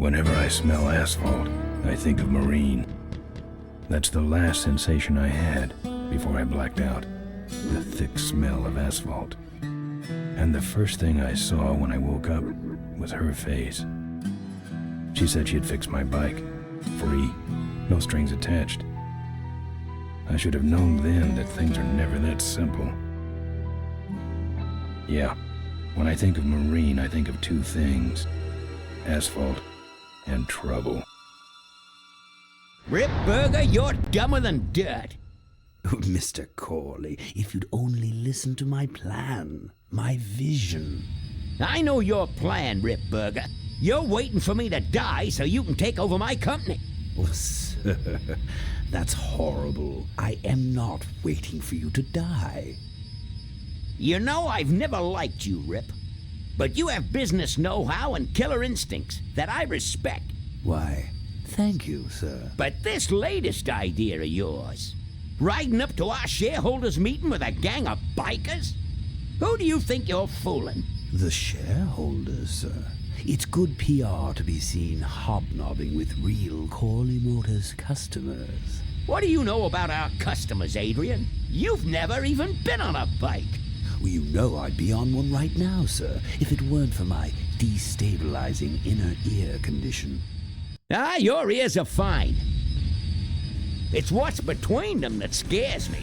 Whenever I smell asphalt, I think of Marine. That's the last sensation I had before I blacked out. The thick smell of asphalt. And the first thing I saw when I woke up was her face. She said she'd fix my bike. Free. No strings attached. I should have known then that things are never that simple. Yeah, when I think of Marine, I think of two things. Asphalt and trouble. Rip Burger, you're dumber than dirt. Oh, Mr. Corley, if you'd only listen to my plan, my vision. I know your plan, Rip Burger. You're waiting for me to die so you can take over my company. Oh, sir, that's horrible. I am not waiting for you to die. You know I've never liked you, Rip. But you have business know-how and killer instincts that I respect. Why, thank you, sir. But this latest idea of yours, riding up to our shareholders' meeting with a gang of bikers? Who do you think you're fooling? The shareholders, sir. It's good PR to be seen hobnobbing with real Corley Motors customers. What do you know about our customers, Adrian? You've never even been on a bike. Well, you know I'd be on one right now, sir, if it weren't for my destabilizing inner ear condition. Ah, your ears are fine. It's what's between them that scares me.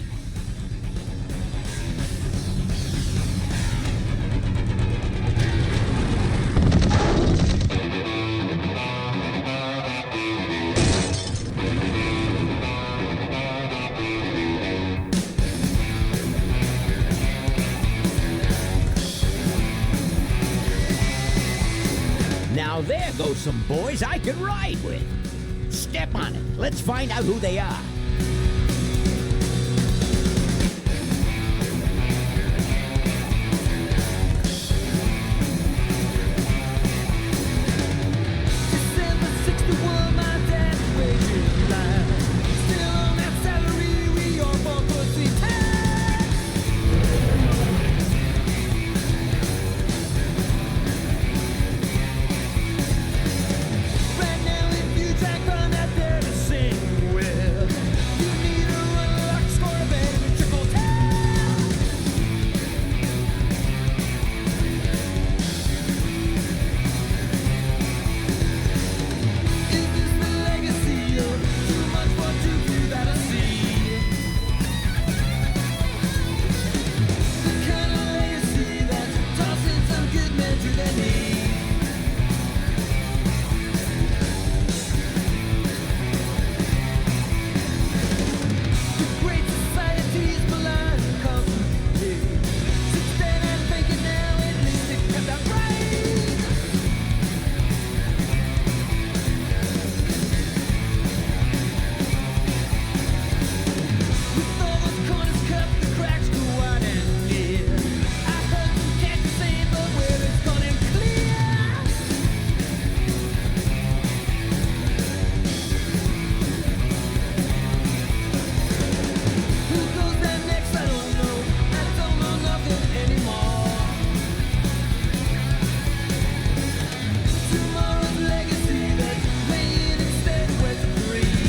Now there goes some boys I could ride with. Step on it. Let's find out who they are. December 61, my dad wages line. Still on that salary, we all bought pussy time. Right now, if you try to find out there to sing with, you need a run lock, score a bed, and triple tap. Is this the legacy or too much for two few that I see? The kind of legacy that's tossing some good men to their knees. The great society's blind company. Sit stand and fake it now, at least it kept out right. With all those corners cut, the cracks go wide and near. I heard some cats saying, but where it's gone and clear. Who goes there next? I don't know. I don't know nothing anymore. Tomorrow's legacy that's laying instead where to breathe.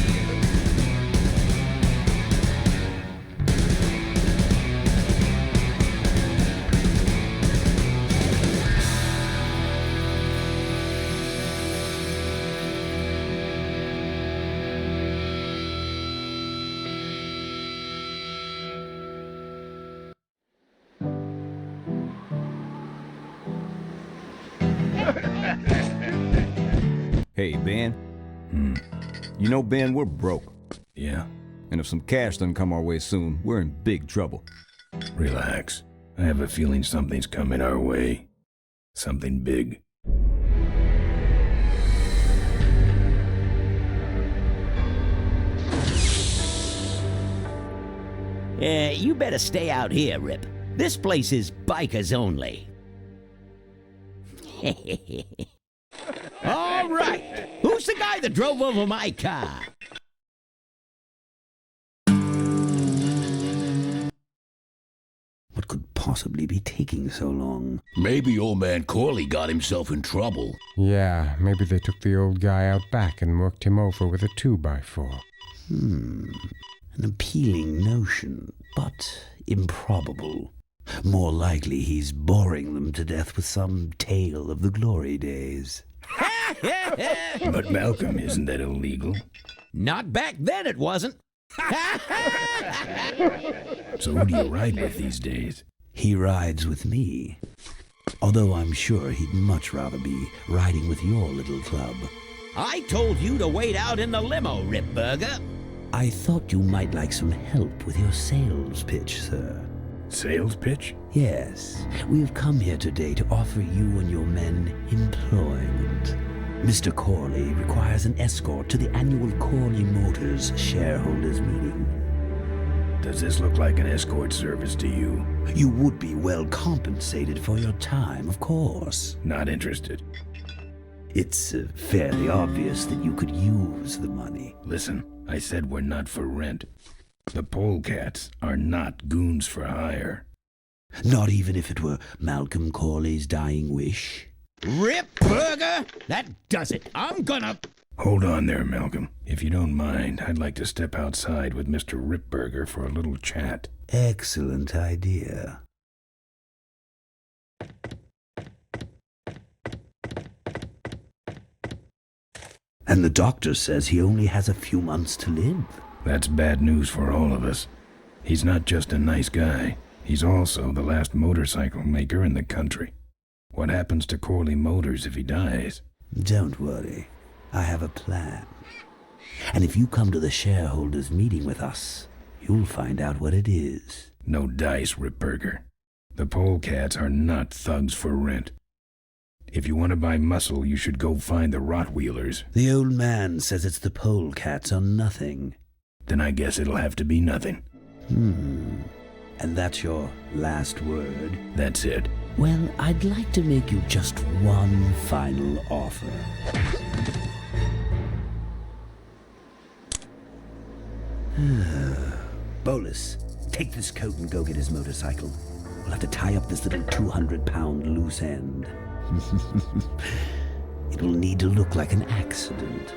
Hey, Ben. You know, Ben, we're broke. Yeah? And if some cash doesn't come our way soon, we're in big trouble. Relax. I have a feeling something's coming our way. Something big. You better stay out here, Rip. This place is bikers only. All right. Who's the guy that drove over my car? What could possibly be taking so long? Maybe old man Corley got himself in trouble. Yeah, maybe they took the old guy out back and worked him over with a 2x4. An appealing notion, but improbable. More likely he's boring them to death with some tale of the glory days. But Malcolm, isn't that illegal? Not back then, it wasn't. So who do you ride with these days? He rides with me. Although I'm sure he'd much rather be riding with your little club. I told you to wait out in the limo, Ripburger. I thought you might like some help with your sales pitch, sir. Sales pitch? Yes, we have come here today to offer you and your men employment. Mr. Corley requires an escort to the annual Corley Motors shareholders meeting. Does this look like an escort service to you? You would be well compensated for your time, of course. Not interested. It's fairly obvious that you could use the money. Listen, I said we're not for rent. The polecats are not goons for hire. Not even if it were Malcolm Corley's dying wish. Ripburger? That does it. I'm gonna... Hold on there, Malcolm. If you don't mind, I'd like to step outside with Mr. Ripburger for a little chat. Excellent idea. And the doctor says he only has a few months to live. That's bad news for all of us. He's not just a nice guy. He's also the last motorcycle maker in the country. What happens to Corley Motors if he dies? Don't worry. I have a plan. And if you come to the shareholders' meeting with us, you'll find out what it is. No dice, Ripburger. The polecats are not thugs for rent. If you want to buy muscle, you should go find the Rottweilers. The old man says it's the polecats or nothing. Then I guess it'll have to be nothing. And that's your last word? That's it. Well, I'd like to make you just one final offer. Bolus, take this coat and go get his motorcycle. We'll have to tie up this little 200-pound loose end. It'll need to look like an accident.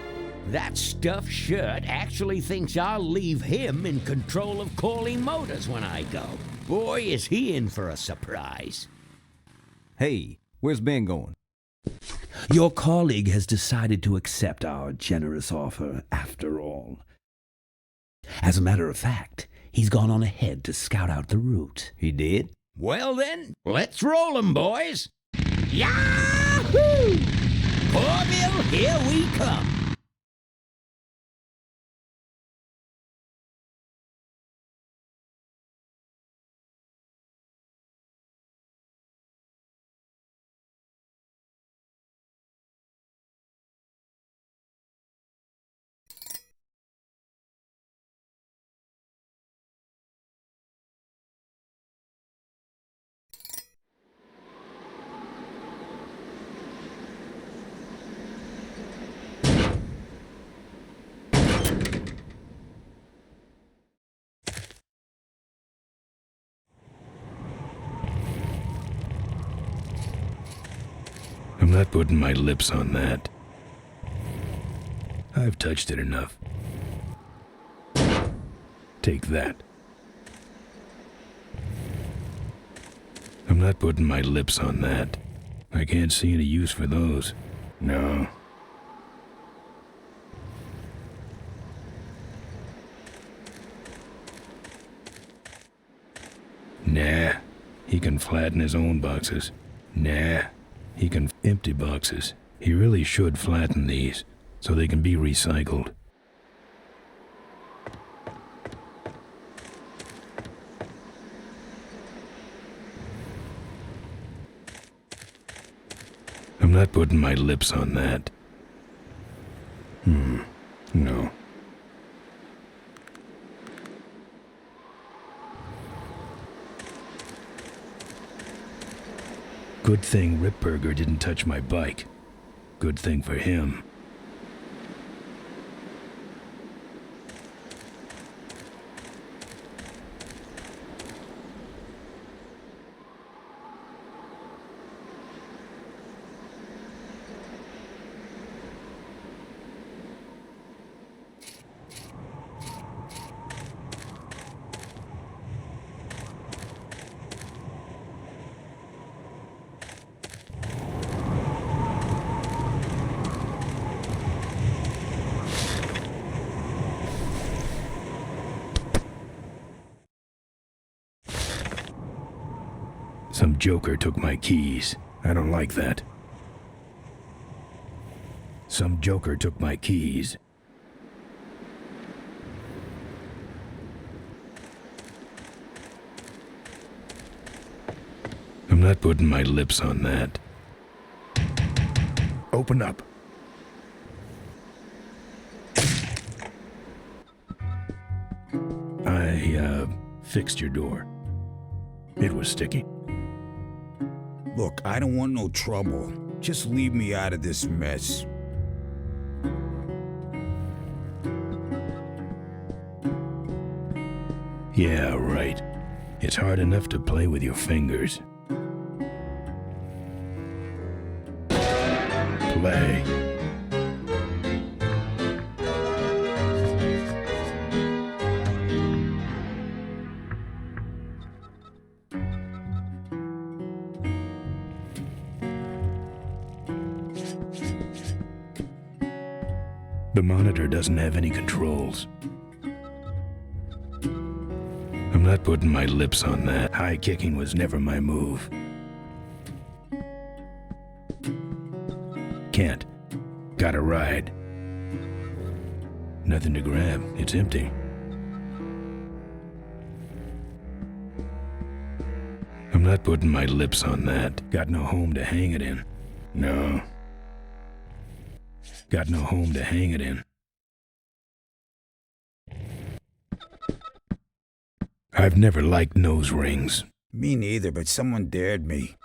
That stuffed shirt actually thinks I'll leave him in control of Corley Motors when I go. Boy, is he in for a surprise. Hey, where's Ben going? Your colleague has decided to accept our generous offer after all. As a matter of fact, he's gone on ahead to scout out the route. He did? Well then, let's roll 'em, boys. Yahoo! Corville, here we come. I'm not putting my lips on that. I've touched it enough. Take that. I'm not putting my lips on that. I can't see any use for those. No. Nah. He can flatten his own boxes. Nah. He can empty boxes. He really should flatten these, so they can be recycled. I'm not putting my lips on that. No. Good thing Ripburger didn't touch my bike. Good thing for him. Some joker took my keys. I don't like that. Some joker took my keys. I'm not putting my lips on that. Open up. I fixed your door. It was sticky. Look, I don't want no trouble. Just leave me out of this mess. Yeah, right. It's hard enough to play with your fingers. Play. The monitor doesn't have any controls. I'm not putting my lips on that. High kicking was never my move. Can't. Gotta ride. Nothing to grab. It's empty. I'm not putting my lips on that. Got no home to hang it in. No. Got no home to hang it in. I've never liked nose rings. Me neither, but someone dared me.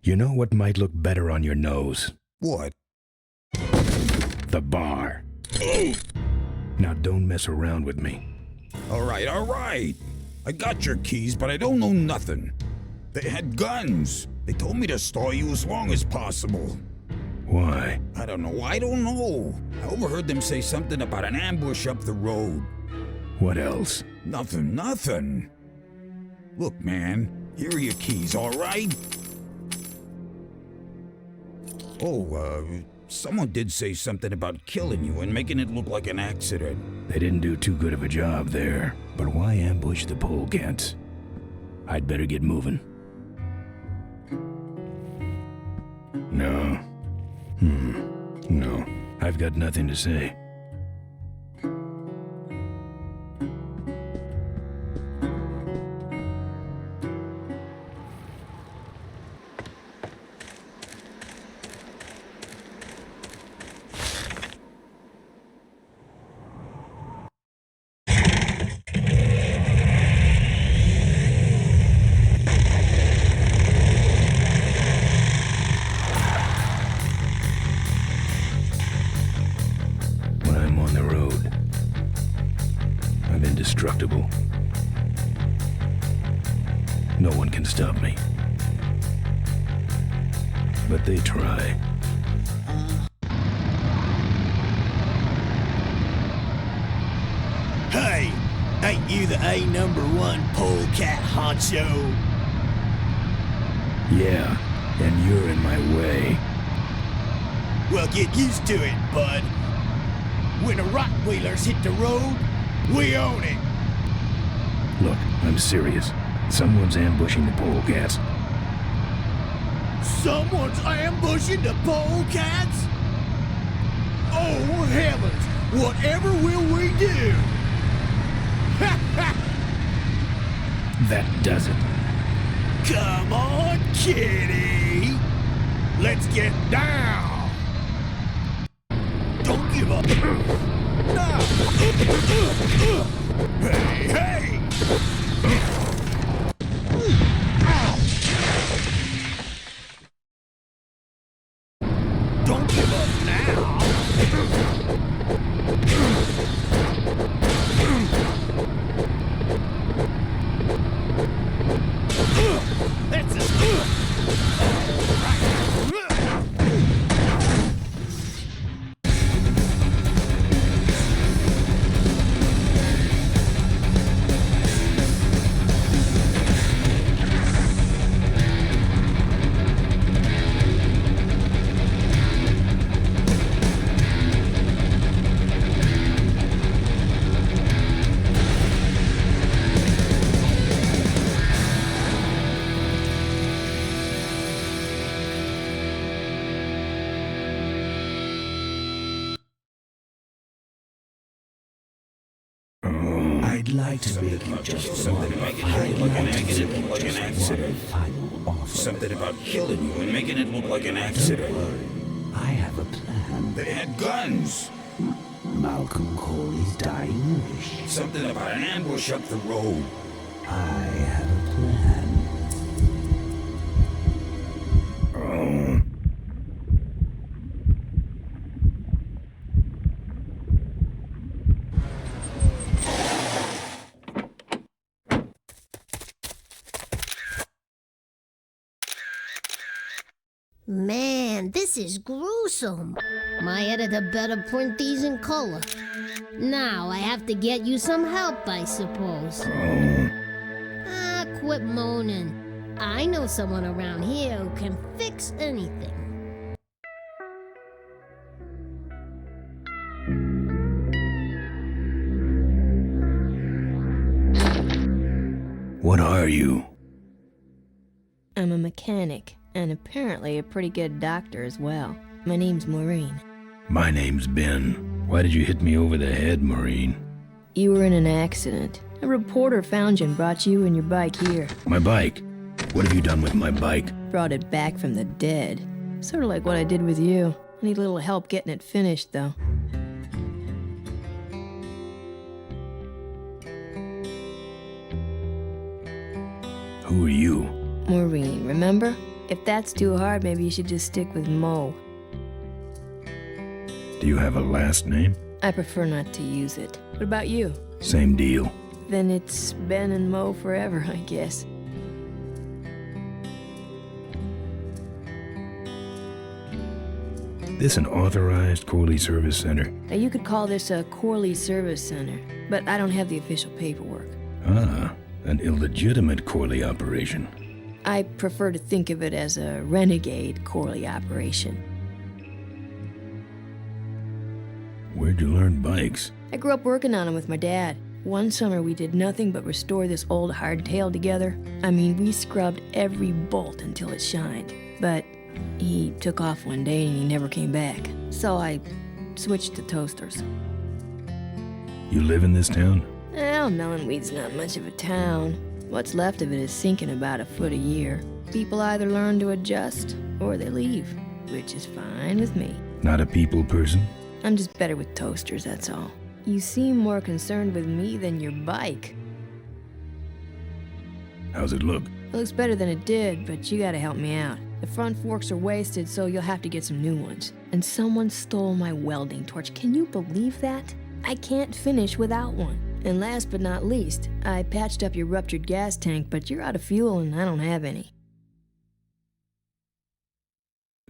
You know what might look better on your nose? What? The bar. Now don't mess around with me. All right. I got your keys, but I don't know nothing. They had guns. They told me to stall you as long as possible. Why? I don't know. I overheard them say something about an ambush up the road. What else? Nothing. Look, man, here are your keys, all right? Oh, someone did say something about killing you and making it look like an accident. They didn't do too good of a job there. But why ambush the polecats? I'd better get moving. No. No. I've got nothing to say. Indestructible. No one can stop me. But they try. Hey, ain't you the #1 polecat honcho? Yeah, and you're in my way. Well, get used to it, bud. When the Rottweilers hit the road, we own it. Look, I'm serious. Someone's ambushing the polecats. Someone's ambushing the polecats? Oh, heavens! Whatever will we do? That does it. Come on, kitty! Let's get down! Don't give up! Hey, hey! Don't give up now! That's it! like to make you just Something one about making it look like an accident, like an one accident. final offer. Something about killing you and making it look like an accident. I have a plan. They had guns. Malcolm Corley's dying wish. Something about an ambush up the road. I have a plan. Oh. Man, this is gruesome. My editor better print these in color. Now I have to get you some help, I suppose. Oh. Ah, quit moaning. I know someone around here who can fix anything. What are you? I'm a mechanic, and apparently a pretty good doctor as well. My name's Maureen. My name's Ben. Why did you hit me over the head, Maureen? You were in an accident. A reporter found you and brought you and your bike here. My bike? What have you done with my bike? Brought it back from the dead. Sort of like what I did with you. I need a little help getting it finished, though. Who are you? Maureen, remember? If that's too hard, maybe you should just stick with Mo. Do you have a last name? I prefer not to use it. What about you? Same deal. Then it's Ben and Mo forever, I guess. This an authorized Corley Service Center? Now, you could call this a Corley Service Center, but I don't have the official paperwork. Ah, an illegitimate Corley operation. I prefer to think of it as a renegade Corley operation. Where'd you learn bikes? I grew up working on them with my dad. One summer we did nothing but restore this old hardtail together. I mean, we scrubbed every bolt until it shined. But he took off one day and he never came back. So I switched to toasters. You live in this town? Well, Melonweed's not much of a town. What's left of it is sinking about a foot a year. People either learn to adjust or they leave, which is fine with me. Not a people person? I'm just better with toasters, that's all. You seem more concerned with me than your bike. How's it look? It looks better than it did, but you gotta help me out. The front forks are wasted, so you'll have to get some new ones. And someone stole my welding torch. Can you believe that? I can't finish without one. And last but not least, I patched up your ruptured gas tank, but you're out of fuel and I don't have any.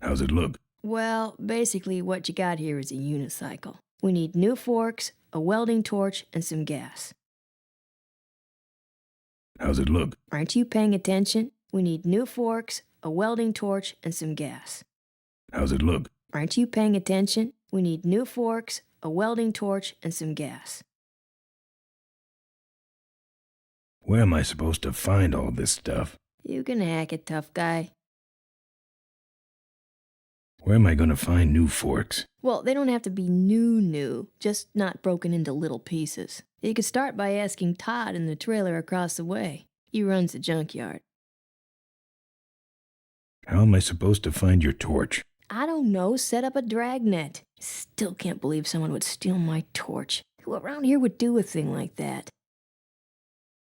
How's it look? Well, basically what you got here is a unicycle. We need new forks, a welding torch, and some gas. How's it look? Aren't you paying attention? We need new forks, a welding torch, and some gas. How's it look? Aren't you paying attention? We need new forks, a welding torch, and some gas. Where am I supposed to find all this stuff? You can hack it, tough guy. Where am I gonna find new forks? Well, they don't have to be new, just not broken into little pieces. You could start by asking Todd in the trailer across the way. He runs the junkyard. How am I supposed to find your torch? I don't know, set up a dragnet. Still can't believe someone would steal my torch. Who around here would do a thing like that?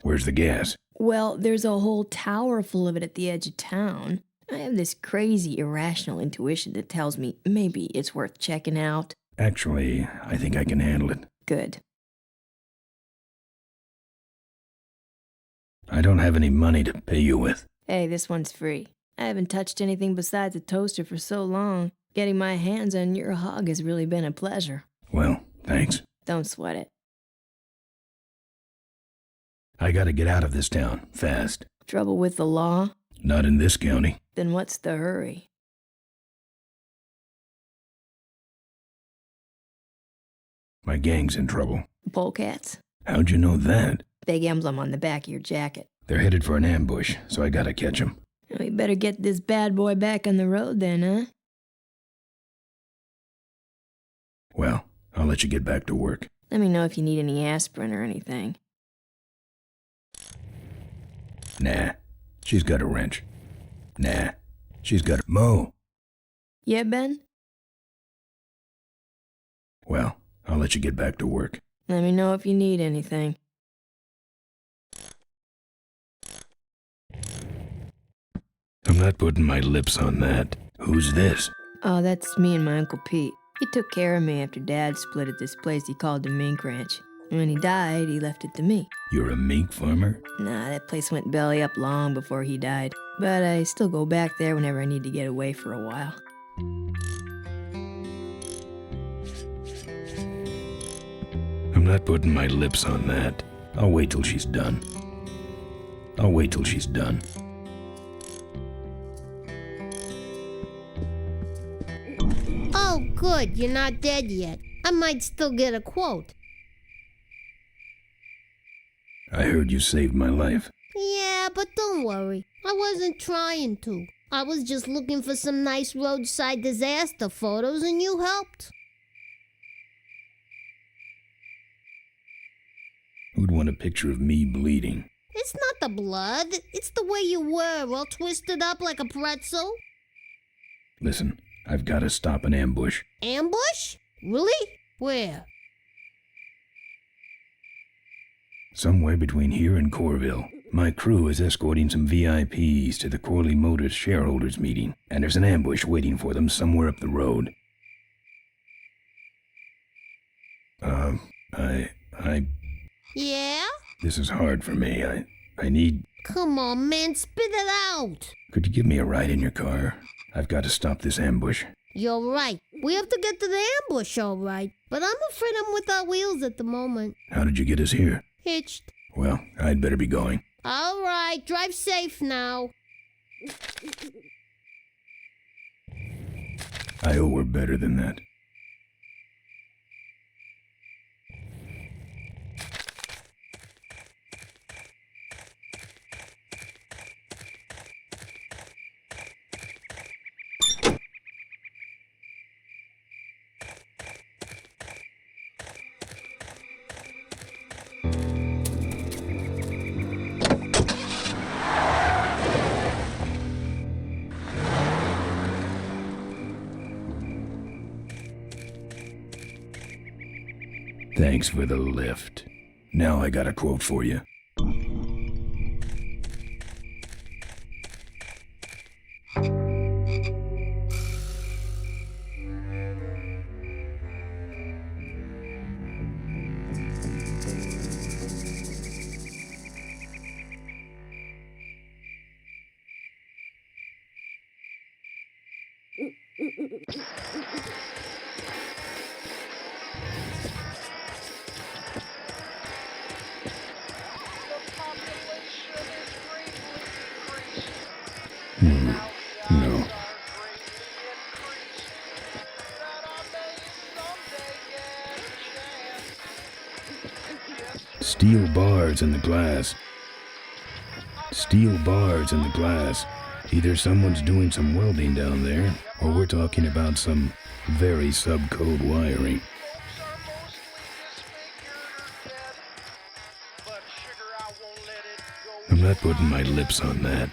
Where's the gas? Well, there's a whole tower full of it at the edge of town. I have this crazy, irrational intuition that tells me maybe it's worth checking out. Actually, I think I can handle it. Good. I don't have any money to pay you with. Hey, this one's free. I haven't touched anything besides a toaster for so long. Getting my hands on your hog has really been a pleasure. Well, thanks. Don't sweat it. I gotta get out of this town, fast. Trouble with the law? Not in this county. Then what's the hurry? My gang's in trouble. Polecats? How'd you know that? Big emblem on the back of your jacket. They're headed for an ambush, so I gotta catch 'em. We better get this bad boy back on the road then, huh? Well, I'll let you get back to work. Let me know if you need any aspirin or anything. Nah, she's got a wrench. Nah, she's got a... Mo! Yeah, Ben? Well, I'll let you get back to work. Let me know if you need anything. I'm not putting my lips on that. Who's this? Oh, that's me and my Uncle Pete. He took care of me after Dad split at this place he called the Mink Ranch. When he died, he left it to me. You're a mink farmer? Nah, that place went belly up long before he died. But I still go back there whenever I need to get away for a while. I'm not putting my lips on that. I'll wait till she's done. I'll wait till she's done. Oh, good, you're not dead yet. I might still get a quote. I heard you saved my life. Yeah, but don't worry. I wasn't trying to. I was just looking for some nice roadside disaster photos and you helped. Who'd want a picture of me bleeding? It's not the blood. It's the way you were, all twisted up like a pretzel. Listen, I've got to stop an ambush. Ambush? Really? Where? Somewhere between here and Corville. My crew is escorting some VIPs to the Corley Motors shareholders meeting, and there's an ambush waiting for them somewhere up the road. Yeah? This is hard for me. I need... Come on, man, spit it out. Could you give me a ride in your car? I've got to stop this ambush. You're right. We have to get to the ambush, all right. But I'm afraid I'm without wheels at the moment. How did you get us here? Hitched. Well, I'd better be going. All right, drive safe now. I owe her better than that. Thanks for the lift. Now I got a quote for you. No. Steel bars in the glass. Steel bars in the glass. Either someone's doing some welding down there, or we're talking about some very subcode wiring. I'm not putting my lips on that.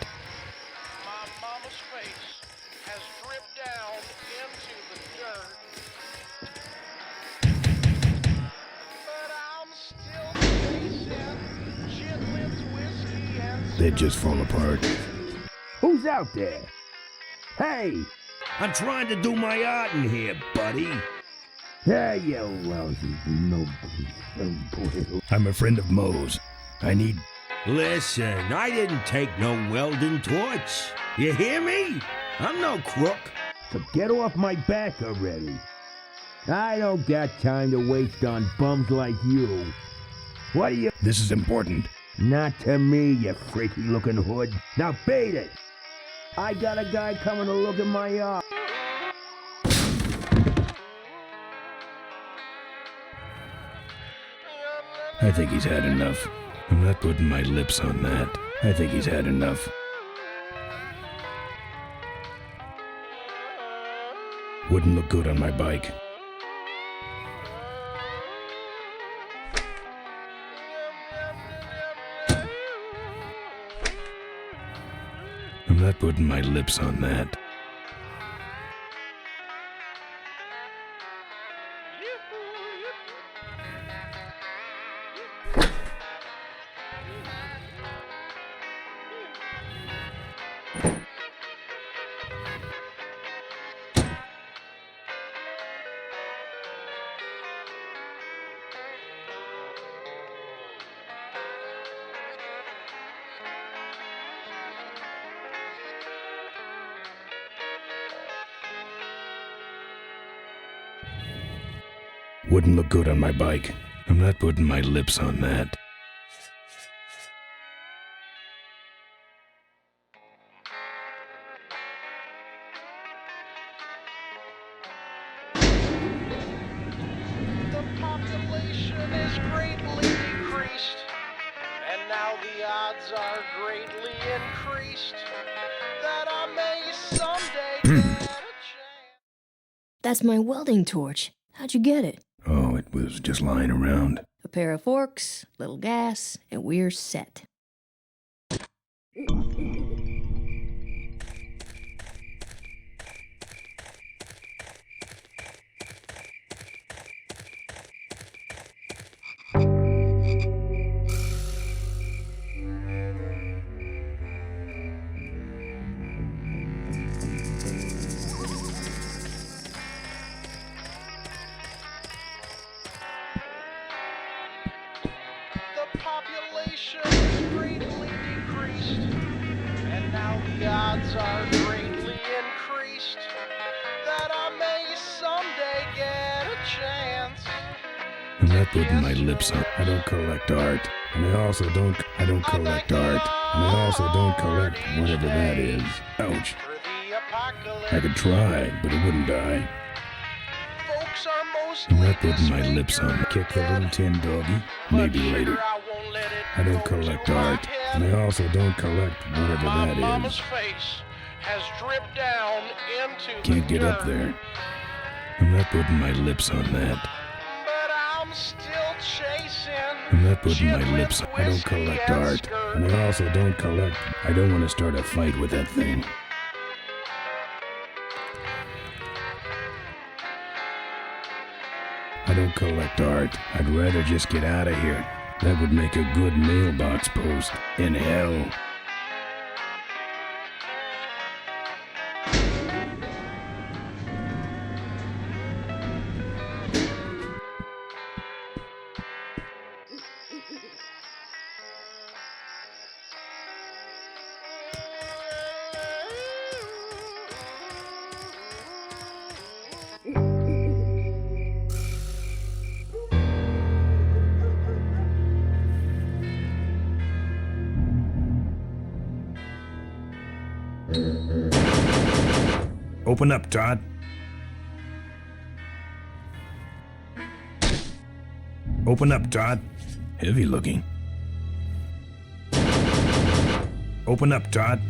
They'd just fall apart. Who's out there? Hey! I'm trying to do my art in here, buddy. Hey, you lousy boy. I'm a friend of Moe's. I need... Listen, I didn't take no welding torch. You hear me? I'm no crook. So get off my back already. I don't got time to waste on bums like you. What do you... This is important. Not to me, you freaky-looking hood. Now beat it! I got a guy coming to look at my art. I think he's had enough. I'm not putting my lips on that. I think he's had enough. Wouldn't look good on my bike. I'm not putting my lips on that. Wouldn't look good on my bike. I'm not putting my lips on that. The population is greatly decreased, and now the odds are greatly increased that I may someday get a chance. That's my welding torch. How'd you get it? Oh, it was just lying around. A pair of forks, little gas, and we're set. The population is greatly decreased, and now the odds are greatly increased that I may someday get a chance. I'm not putting my lips on. I don't collect art. And I also don't collect art. And I also don't collect whatever that is. Ouch. For the apocalypse, I could try, but it wouldn't die. folks are I'm mostly not putting my lips on. Kick the little tin doggy. Maybe later. I won't let it I don't go to collect my art. head. And I also don't collect whatever My that mama's is. face has dripped down into Can't the get up dirt. there. I'm not putting my lips on that. But I'm still chasing. I'm not putting my gin lips with on. I don't whiskey collect and art. skirt. And I also don't collect. I don't want to start a fight with that thing. I don't collect art. I'd rather just get out of here. That would make a good mailbox post in hell. Open up, Todd. Open up, Todd. Heavy looking. Open up, Todd.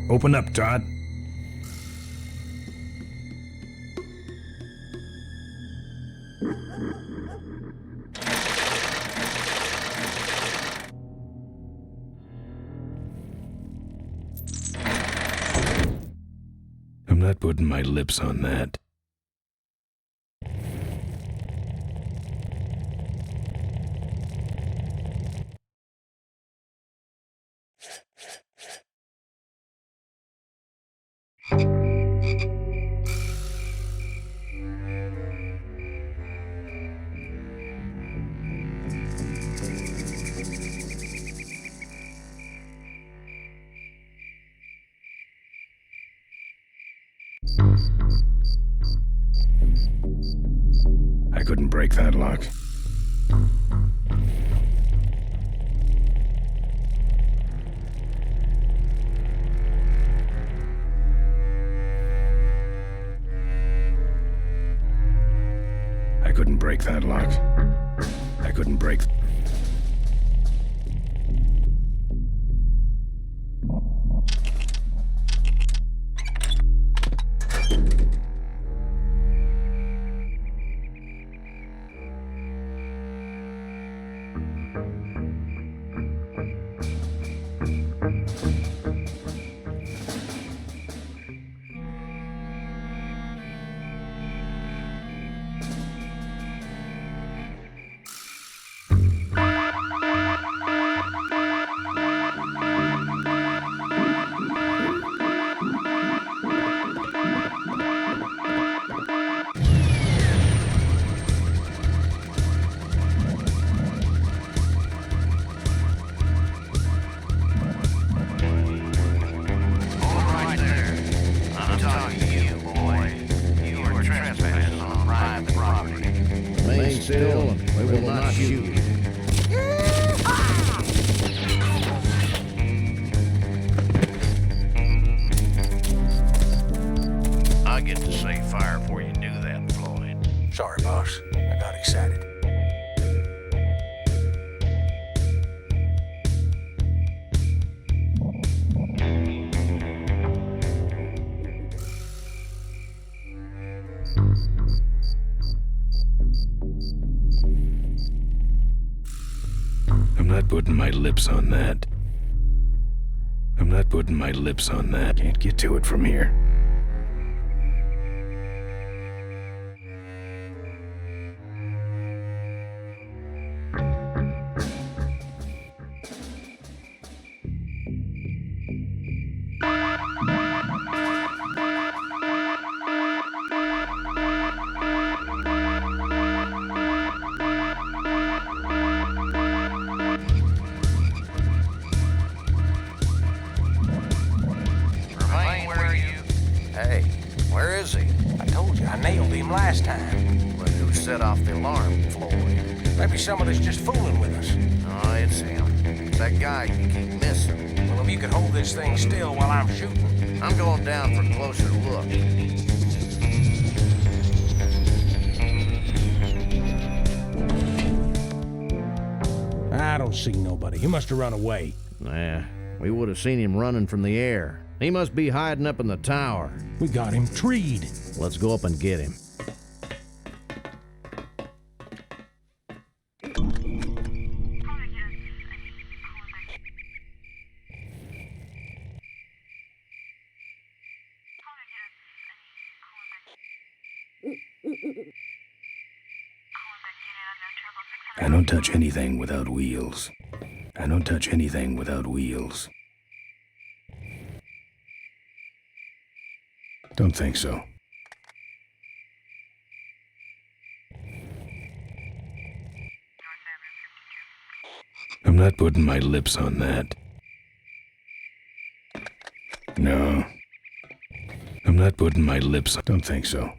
Open up, Todd. I'm not putting my lips on that. I couldn't break that lock. break that lock. I couldn't break... Still, and we will not shoot you. I get to say fire before you do that, Floyd. Sorry, boss. I got excited. I'm not putting my lips on that. I'm not putting my lips on that. Can't get to it from here. Last time. But who set off the alarm, Floyd? Maybe somebody's just fooling with us. Oh, it's him. It's that guy you keep missing. Well, if you could hold this thing still while I'm shooting. I'm going down for a closer look. I don't see nobody. He must have run away. Nah, we would have seen him running from the air. He must be hiding up in the tower. We got him treed. Let's go up and get him. I don't touch anything without wheels. I don't touch anything without wheels. Don't think so. I'm not putting my lips on that. No. I'm not putting my lips on... Don't think so.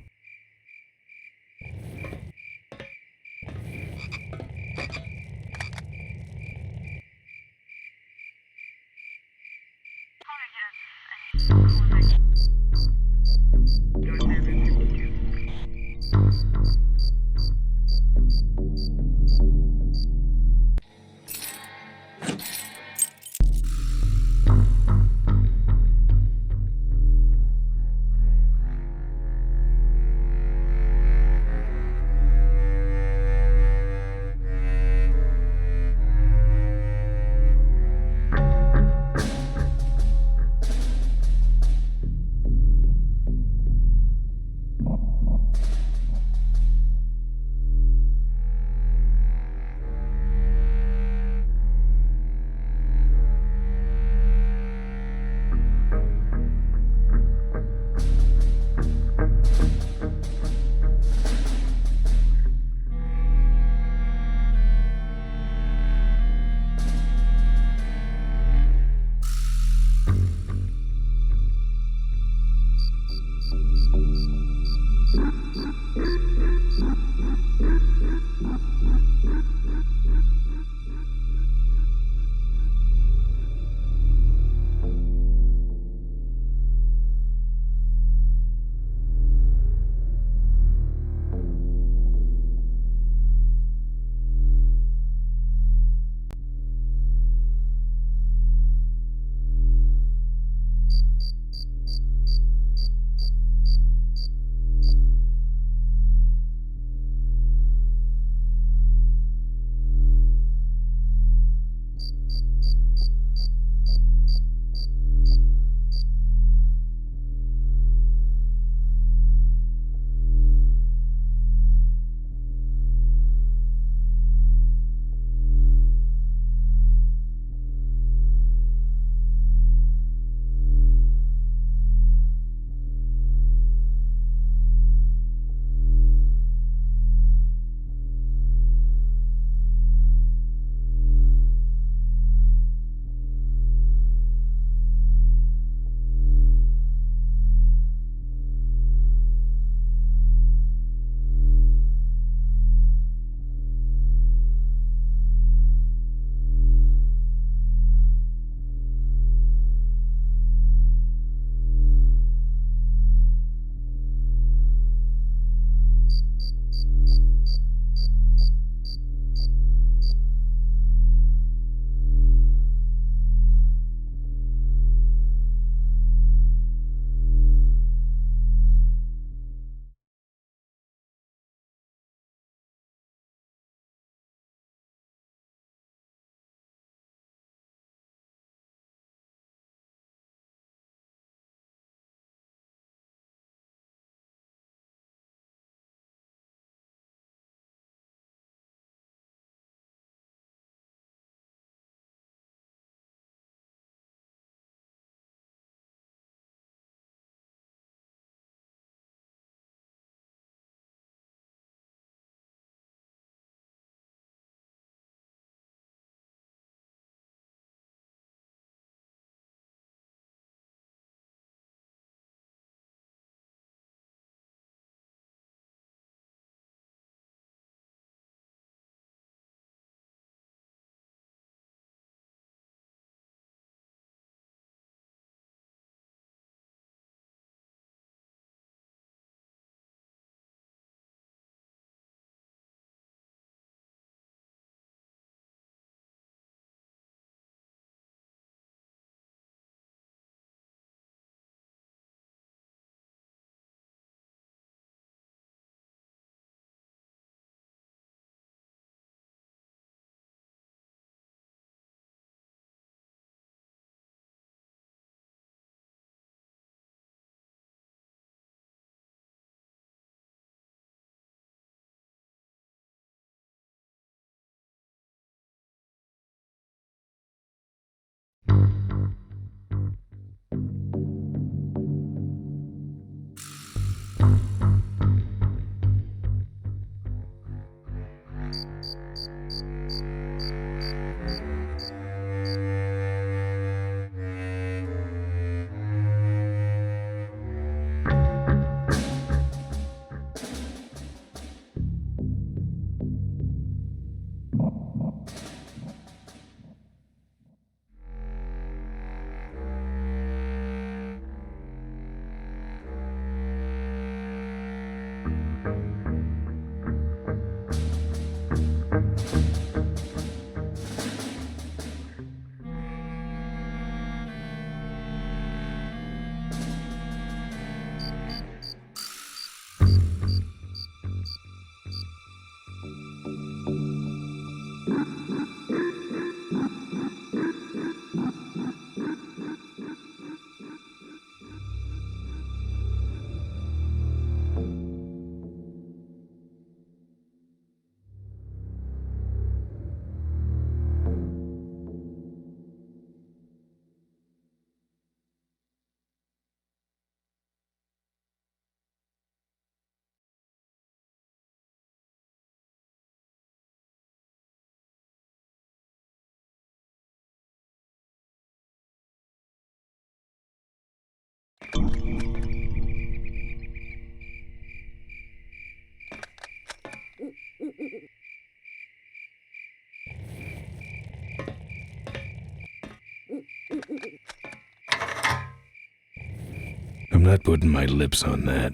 I'm not putting my lips on that.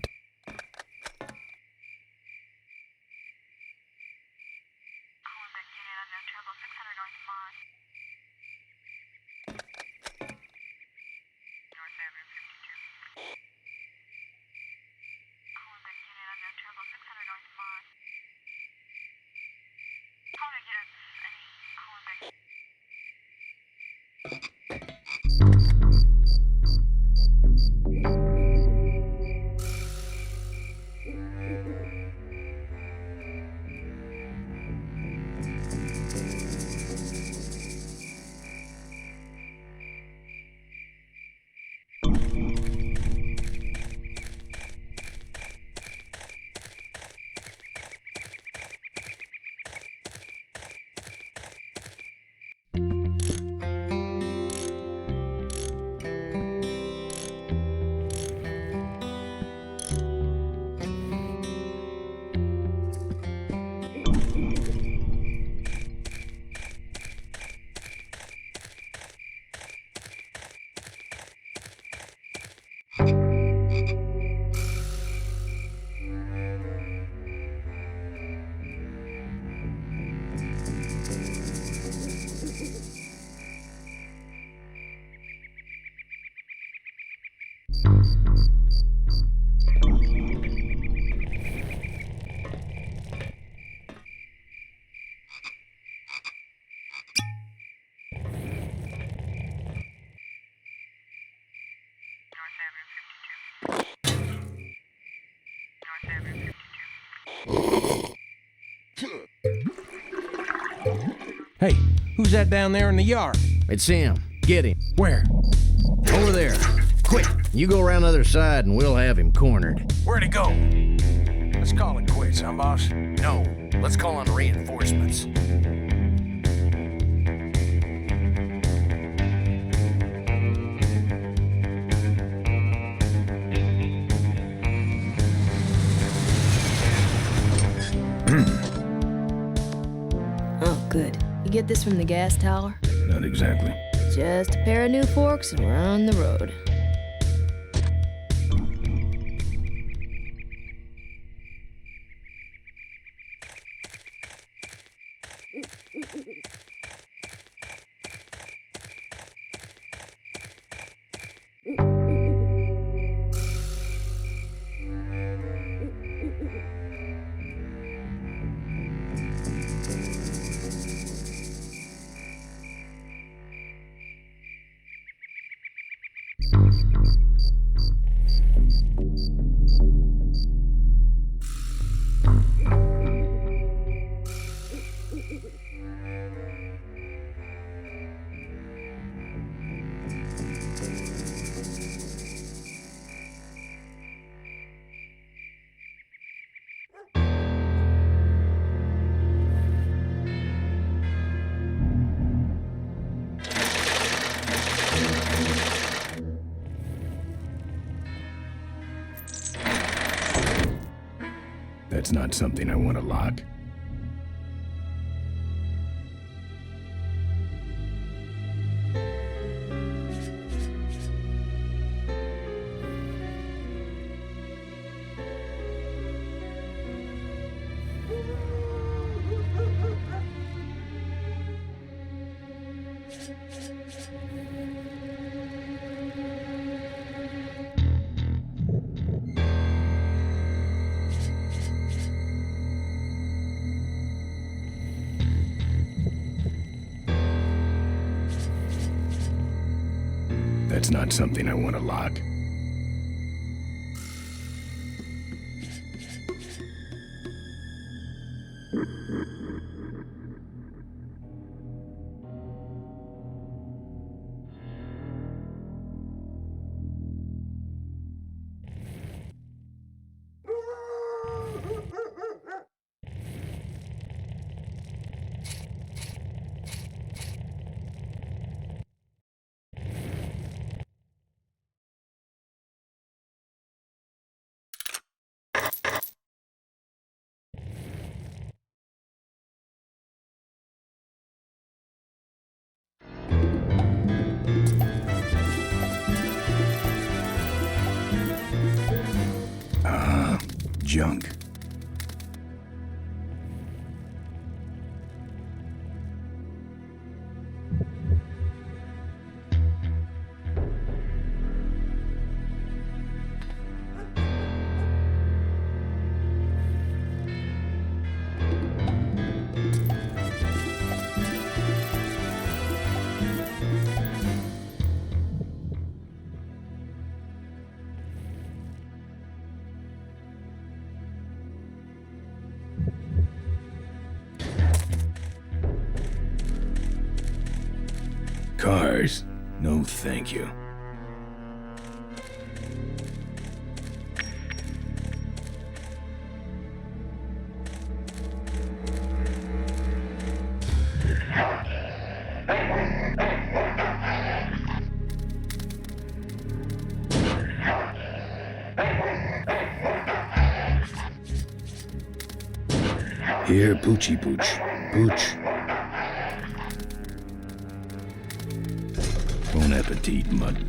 Hey, who's that down there in the yard? It's him. Get him. Where? Over there. Quick, you go around the other side and we'll have him cornered. Where'd he go? Let's call it quits, huh, boss? No, let's call on reinforcements. Oh, good. You get this from the gas tower? Not exactly. Just a pair of new forks and we're on the road. That's not something I want to lock. That's not something I want to lock. junk. Cars? No, thank you. Here, Poochie Pooch. Pooch. Bon appetit, mud.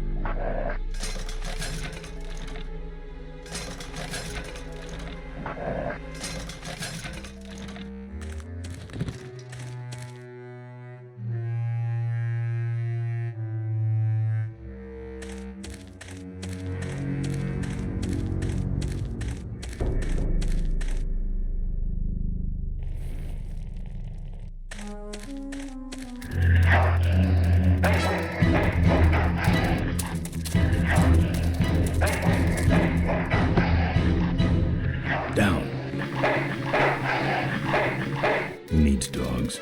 Down. Who needs dogs?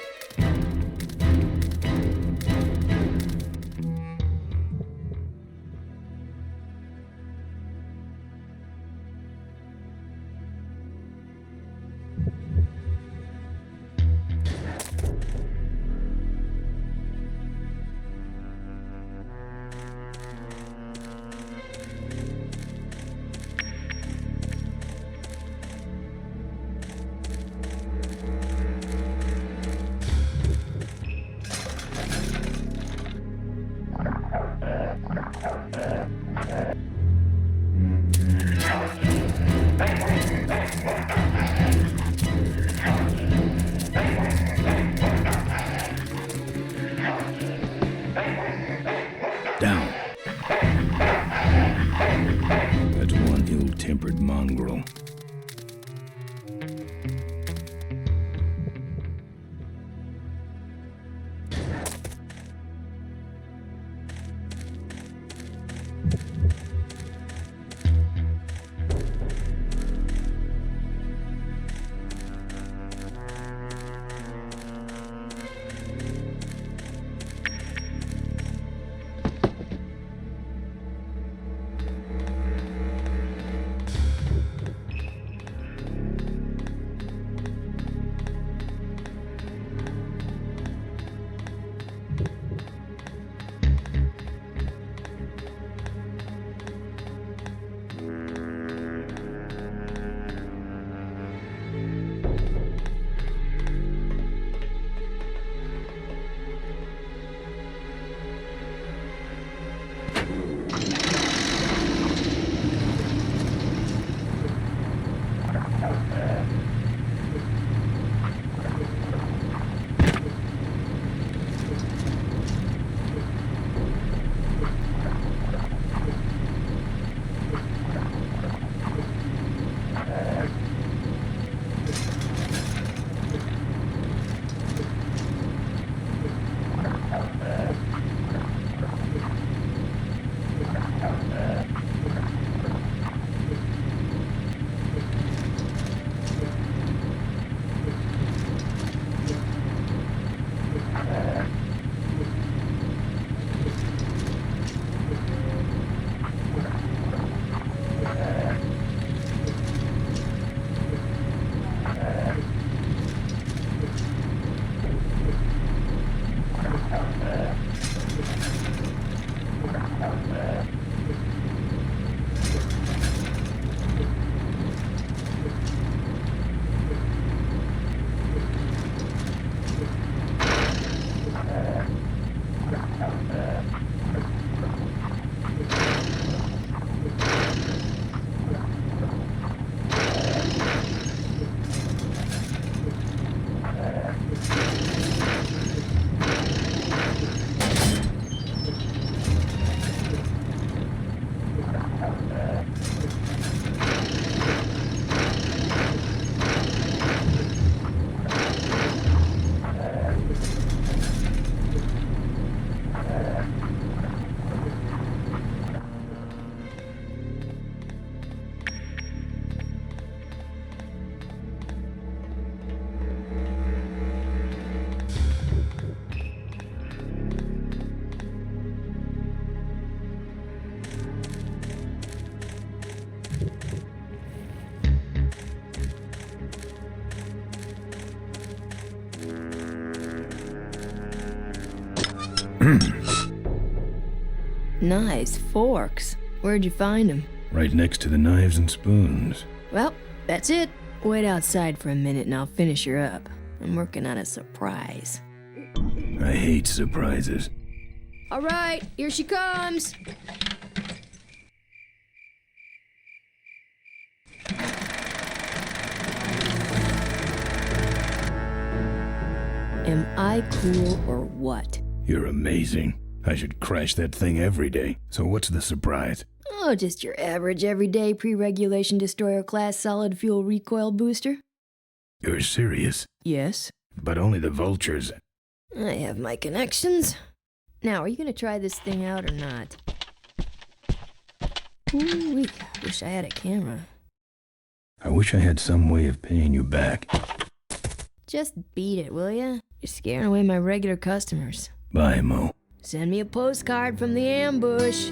Down. That's one ill-tempered mongrel. Nice forks. Where'd you find them? Right next to the knives and spoons. Well, that's it. Wait outside for a minute and I'll finish her up. I'm working on a surprise. I hate surprises. All right, here she comes. Am I cool or what? You're amazing. I should crash that thing every day. So what's the surprise? Oh, just your average everyday pre-regulation destroyer class solid fuel recoil booster. You're serious? Yes. But only the vultures. I have my connections. Now, are you gonna try this thing out or not? Ooh, wish I had a camera. I wish I had some way of paying you back. Just beat it, will ya? You're scaring away my regular customers. Bye, Mo. Send me a postcard from the ambush.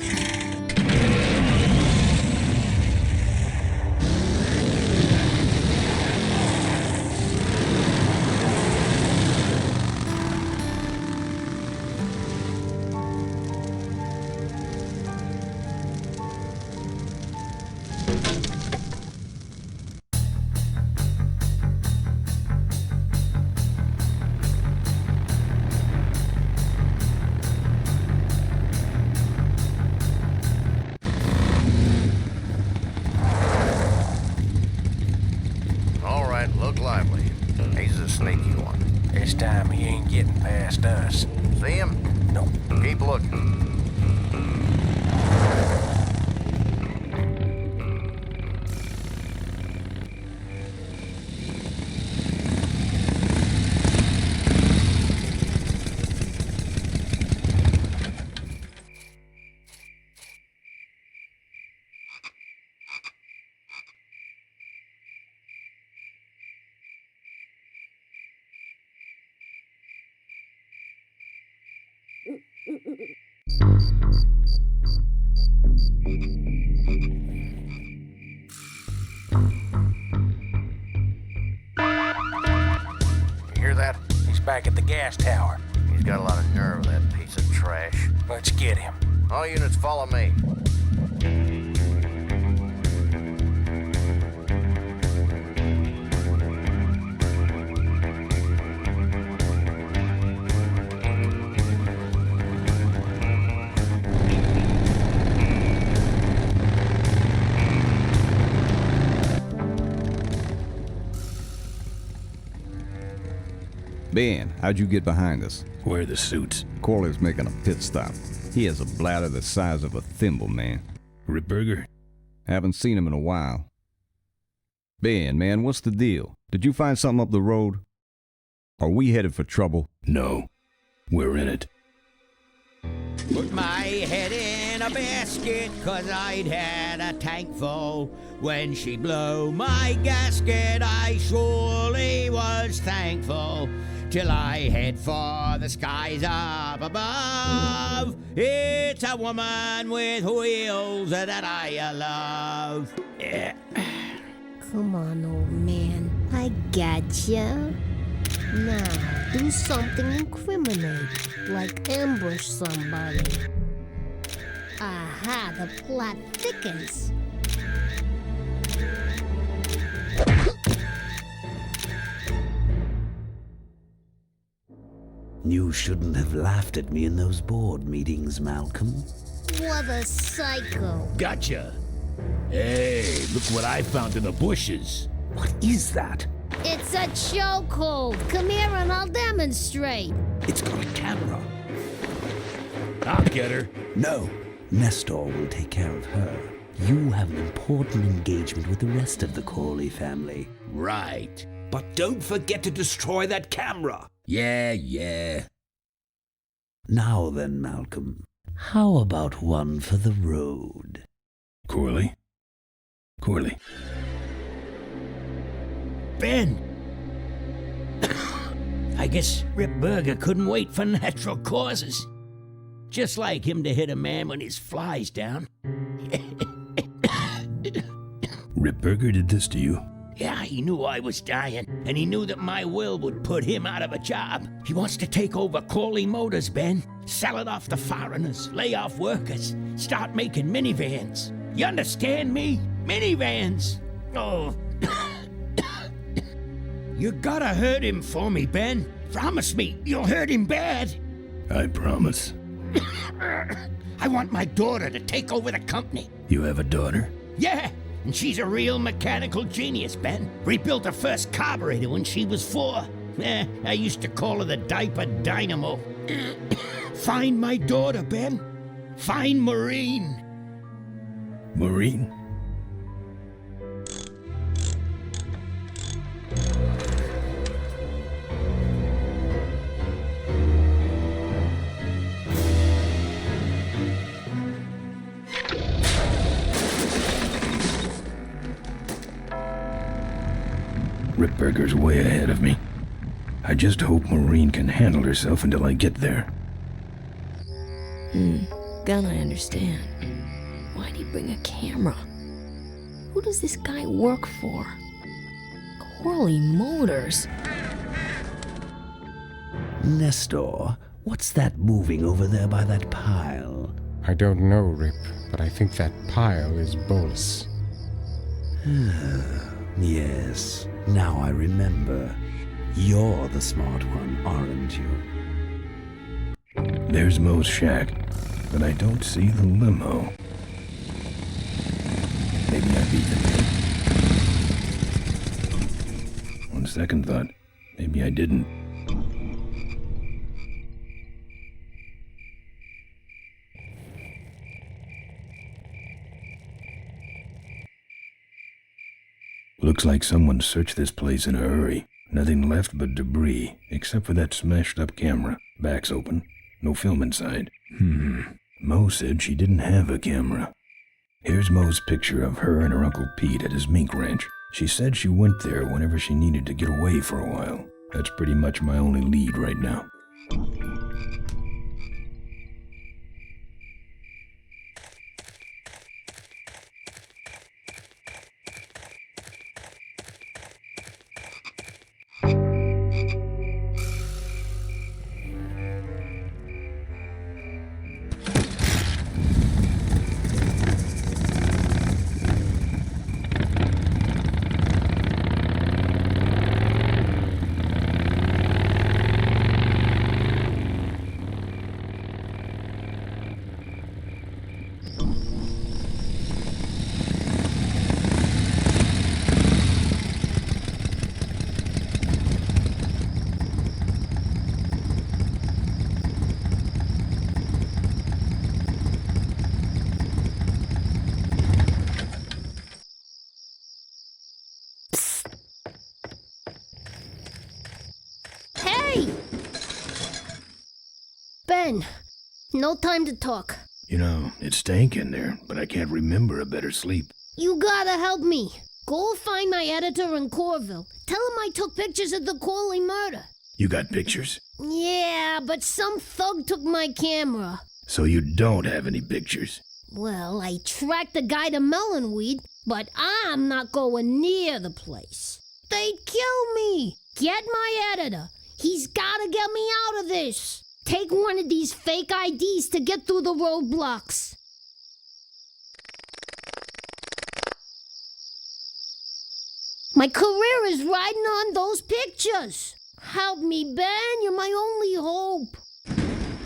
Look lively. He's a sneaky one. This time he ain't getting past us. See him? Nope. Keep looking. Hear that? He's back at the gas tower. He's got a lot of nerve, that piece of trash. Let's get him. All units follow me. Ben, how'd you get behind us? Where are the suits? Corley's making a pit stop. He has a bladder the size of a thimble, man. Ripburger? Haven't seen him in a while. Ben, man, what's the deal? Did you find something up the road? Are we headed for trouble? No. We're in it. Put my head in a basket, 'cause I'd had a tank full. When she blew my gasket, I surely was thankful. Till I head for the skies up above. It's a woman with wheels that I love. Yeah. Come on, old man. I gotcha. Now, do something incriminating, like ambush somebody. Aha, the plot thickens. You shouldn't have laughed at me in those board meetings, Malcolm. What a psycho. Gotcha. Hey, look what I found in the bushes. What is that? It's a chokehold. Come here and I'll demonstrate. It's got a camera. I'll get her. No, Nestor will take care of her. You have an important engagement with the rest of the Corley family. Right. But don't forget to destroy that camera. Yeah. Now then, Malcolm, how about one for the road? Corley? Corley. Ben! I guess Rip Burger couldn't wait for natural causes. Just like him to hit a man when his fly's down. Ripburger did this to you? Yeah, he knew I was dying, and he knew that my will would put him out of a job. He wants to take over Corley Motors, Ben. Sell it off to foreigners, lay off workers, start making minivans. You understand me? Minivans! Oh. You gotta hurt him for me, Ben. Promise me you'll hurt him bad. I promise. I want my daughter to take over the company. You have a daughter? Yeah, and she's a real mechanical genius, Ben. Rebuilt her first carburetor when she was 4. I used to call her the diaper dynamo. Find my daughter, Ben. Find Maureen. Maureen? Ripburger's way ahead of me. I just hope Maureen can handle herself until I get there. Gun, I understand. Why'd he bring a camera? Who does this guy work for? Corley Motors. Nestor, what's that moving over there by that pile? I don't know, Rip, but I think that pile is Bolus. Yes, now I remember. You're the smart one, aren't you? There's Mo's shack, but I don't see the limo. Maybe I beat them. On second thought, maybe I didn't. Looks like someone searched this place in a hurry. Nothing left but debris, except for that smashed up camera. Back's open. No film inside. Mo said she didn't have a camera. Here's Mo's picture of her and her Uncle Pete at his mink ranch. She said she went there whenever she needed to get away for a while. That's pretty much my only lead right now. Ben, no time to talk. You know, it stank in there, but I can't remember a better sleep. You gotta help me. Go find my editor in Corville. Tell him I took pictures of the Corley murder. You got pictures? Yeah, but some thug took my camera. So you don't have any pictures? Well, I tracked the guy to Melonweed, but I'm not going near the place. They'd kill me. Get my editor. He's gotta get me out of this. Take one of these fake IDs to get through the roadblocks. My career is riding on those pictures. Help me, Ben. You're my only hope.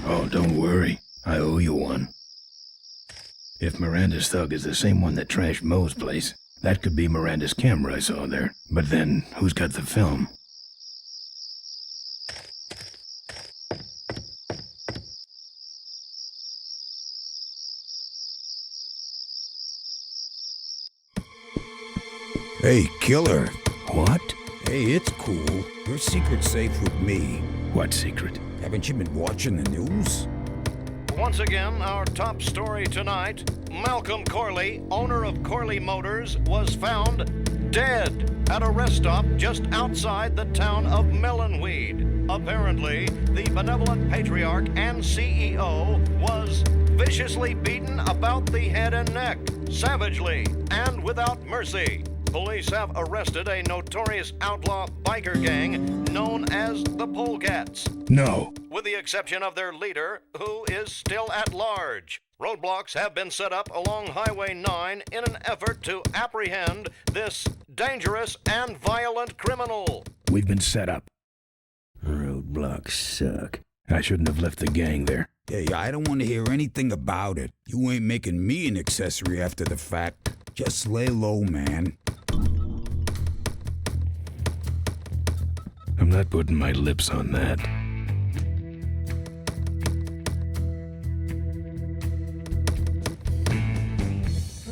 Oh, don't worry. I owe you one. If Miranda's thug is the same one that trashed Mo's place, that could be Miranda's camera I saw there. But then, who's got the film? Hey, killer. What? Hey, it's cool. Your secret's safe with me. What secret? Haven't you been watching the news? Once again, our top story tonight, Malcolm Corley, owner of Corley Motors, was found dead at a rest stop just outside the town of Melonweed. Apparently, the benevolent patriarch and CEO was viciously beaten about the head and neck, savagely and without mercy. Police have arrested a notorious outlaw biker gang known as the Polecats. No. With the exception of their leader, who is still at large. Roadblocks have been set up along Highway 9 in an effort to apprehend this dangerous and violent criminal. We've been set up. Roadblocks suck. I shouldn't have left the gang there. Hey, I don't want to hear anything about it. You ain't making me an accessory after the fact. Just lay low, man. I'm not putting my lips on that.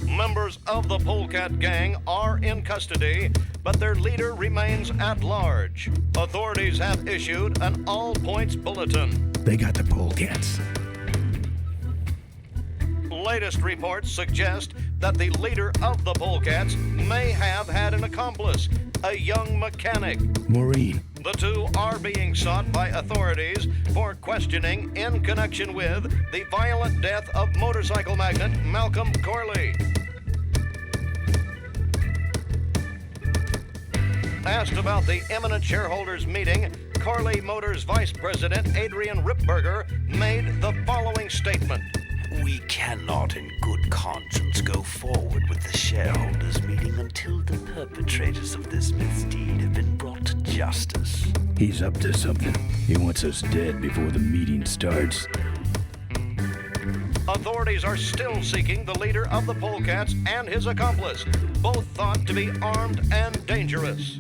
Members of the Polecat gang are in custody, but their leader remains at large. Authorities have issued an all-points bulletin. They got the Polecats. Latest reports suggest that the leader of the Polecats may have had an accomplice, a young mechanic. Maureen. The two are being sought by authorities for questioning in connection with the violent death of motorcycle magnate Malcolm Corley. Asked about the imminent shareholders meeting, Corley Motors Vice President Adrian Ripberger made the following statement. We cannot in good conscience go forward with the shareholders meeting until the perpetrators of this misdeed have been brought to justice. He's up to something. He wants us dead before the meeting starts. Authorities are still seeking the leader of the Polecats and his accomplice, both thought to be armed and dangerous.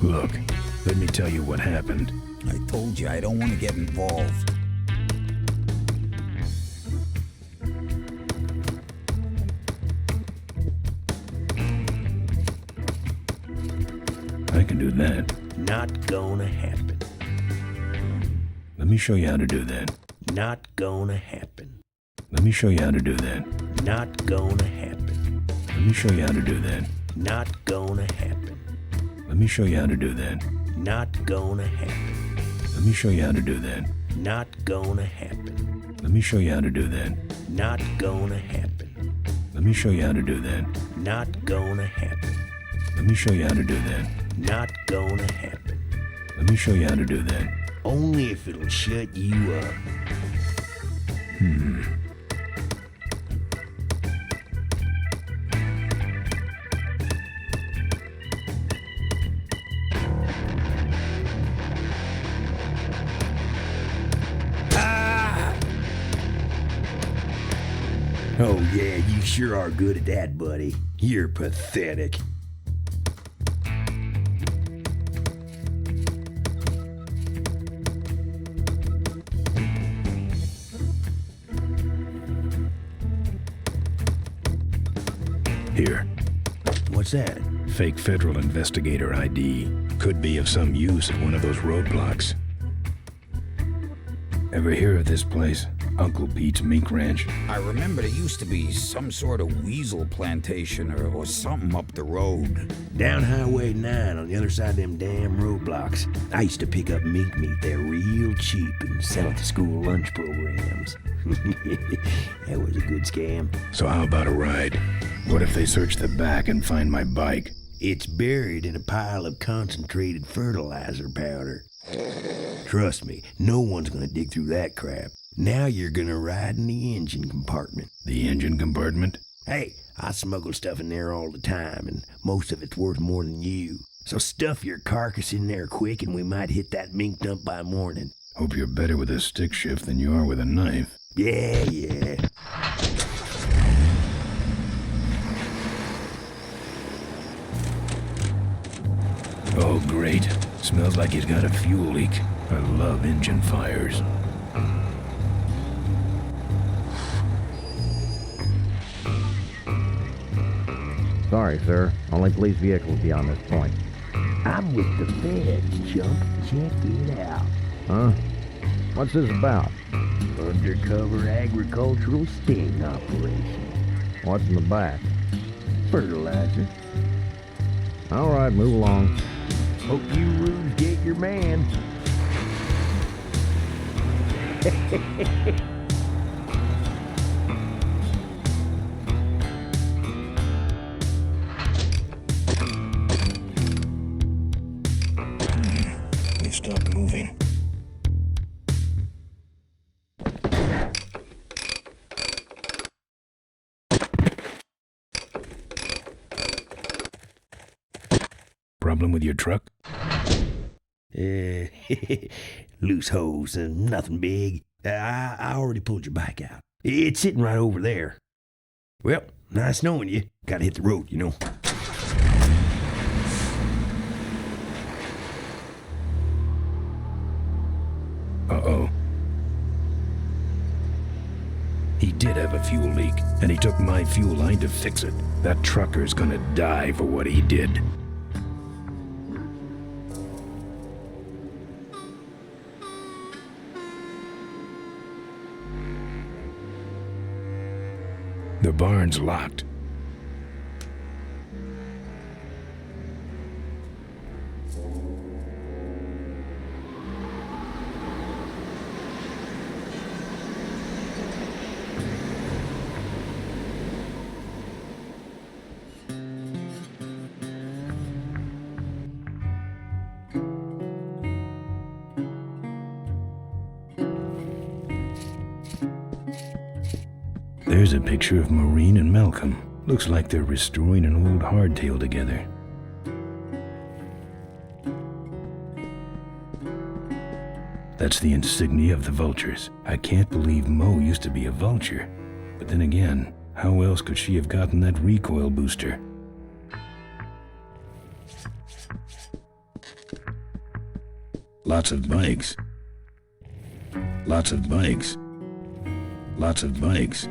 Look, let me tell you what happened. I told you I don't want to get involved. I can do that. Not gonna happen. Let me show you how to do that. Not gonna happen. Let me show you how to do that. Not gonna happen. Let me show you how to do that. Not gonna happen. Let me show you how to do that. Not gonna happen. Let me show you how to do that. Not gonna happen. Let me show you how to do that. Not gonna happen. Let me show you how to do that. Not gonna happen. Let me show you how to do that. Not gonna happen. Let me show you how to do that. Only if it'll shut you up. Oh yeah, you sure are good at that, buddy. You're pathetic. Here. What's that? Fake federal investigator ID. Could be of some use at one of those roadblocks. Ever hear of this place? Uncle Pete's Mink Ranch? I remember there used to be some sort of weasel plantation or something up the road. Down Highway 9 on the other side of them damn roadblocks. I used to pick up mink meat there real cheap and sell it to school lunch programs. That was a good scam. So how about a ride? What if they search the back and find my bike? It's buried in a pile of concentrated fertilizer powder. Trust me, no one's gonna dig through that crap. Now you're gonna ride in the engine compartment. The engine compartment? Hey, I smuggle stuff in there all the time, and most of it's worth more than you. So stuff your carcass in there quick, and we might hit that mink dump by morning. Hope you're better with a stick shift than you are with a knife. Yeah. Oh, great. Smells like he's got a fuel leak. I love engine fires. Sorry, sir. Only police vehicles beyond this point. I'm with the feds, chump. Check it out. Huh? What's this about? Undercover agricultural sting operation. What's in the back? Fertilizer. All right, move along. Hope you rubes get your man. They stopped moving. Problem with your truck? Loose hose, nothing big. I already pulled your bike out. It's sitting right over there. Well, nice knowing you. Gotta hit the road, you know. Uh-oh. He did have a fuel leak, and he took my fuel line to fix it. That trucker's gonna die for what he did. The barn's locked. There's a picture of Maureen and Malcolm. Looks like they're restoring an old hardtail together. That's the insignia of the vultures. I can't believe Mo used to be a vulture. But then again, how else could she have gotten that recoil booster? Lots of bikes. Lots of bikes. Lots of bikes.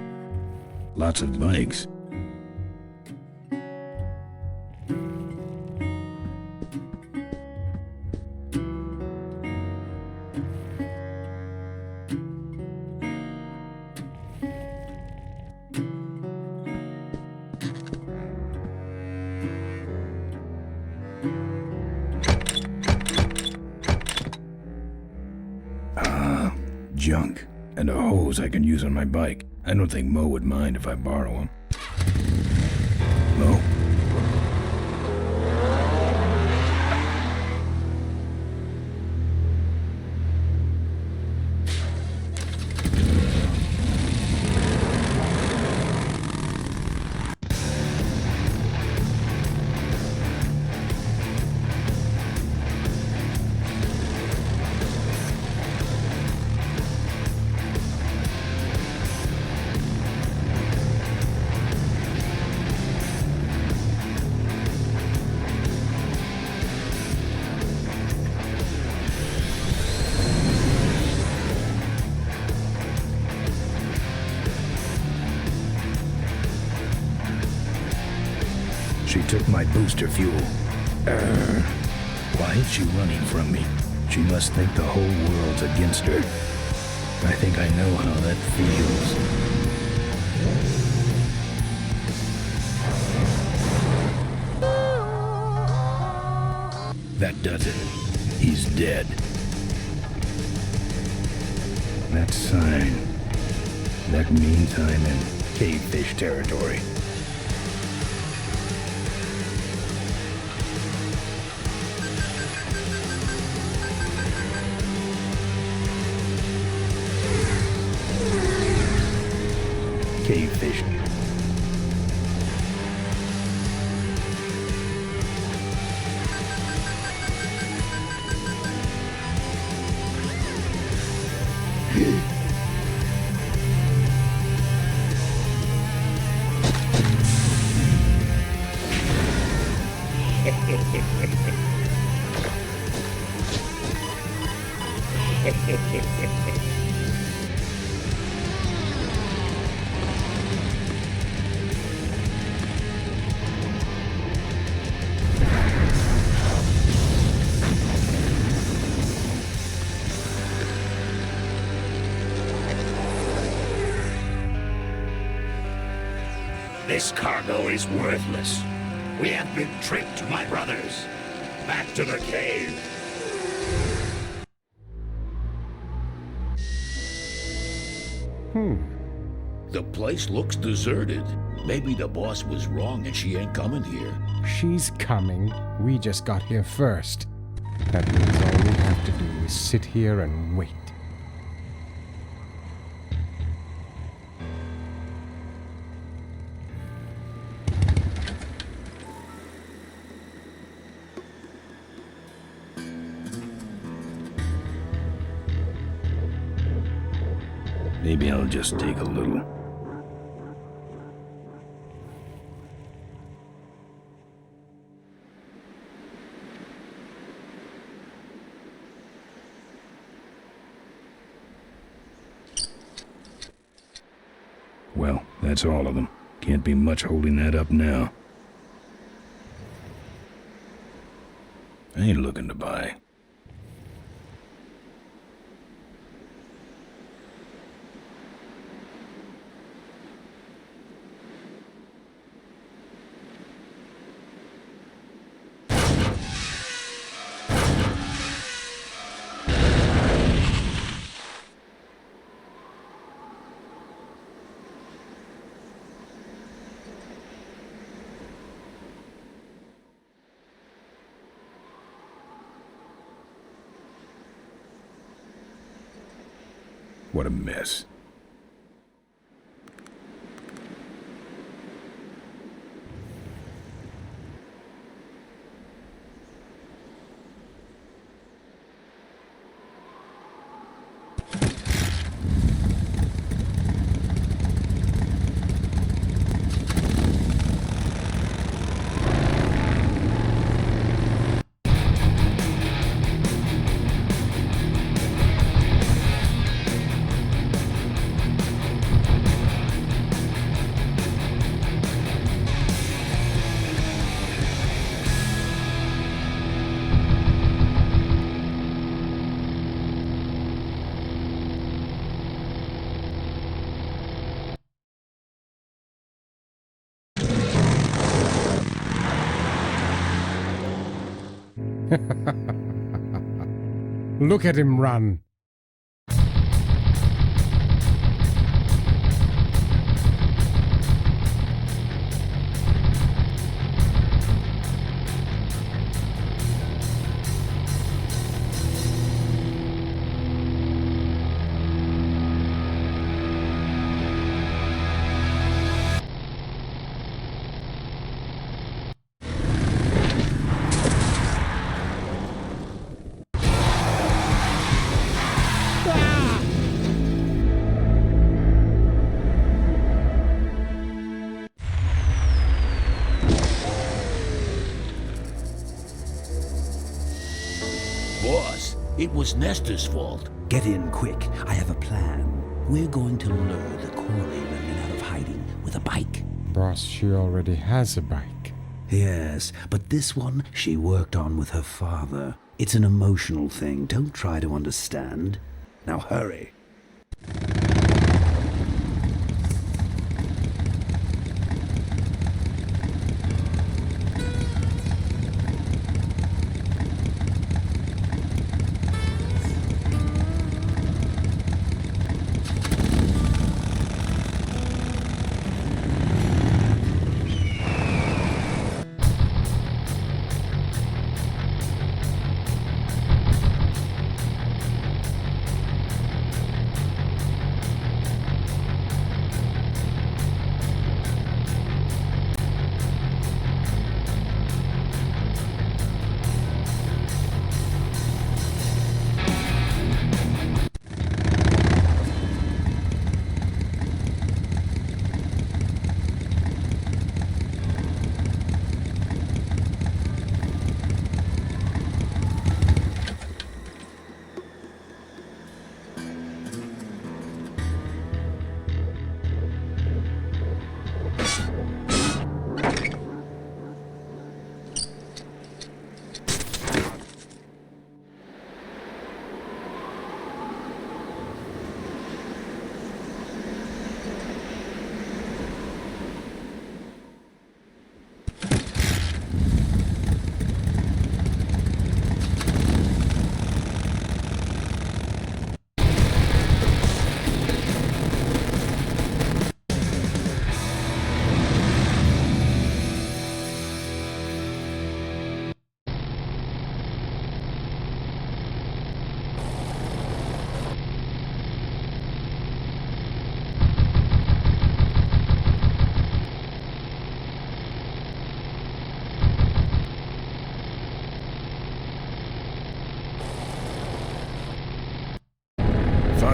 Lots of bikes. Junk. And a hose I can use on my bike. I don't think Mo would mind if I borrow him. Mo? She took my booster fuel. Why is she running from me? She must think the whole world's against her. I think I know how that feels. That does it. He's dead. That sign. That means I'm in cavefish territory. Cavefish. This cargo is worthless. We have been tricked, my brothers. Back to the cave. The place looks deserted. Maybe the boss was wrong and she ain't coming here. She's coming. We just got here first. That means all we have to do is sit here and wait. Maybe I'll just take a little. Well, that's all of them. Can't be much holding that up now. I ain't looking to buy. What a mess. Look at him run. Boss, it was Nestor's fault. Get in quick. I have a plan. We're going to lure the Corley women out of hiding with a bike. Boss, she already has a bike. Yes, but this one she worked on with her father. It's an emotional thing. Don't try to understand. Now hurry.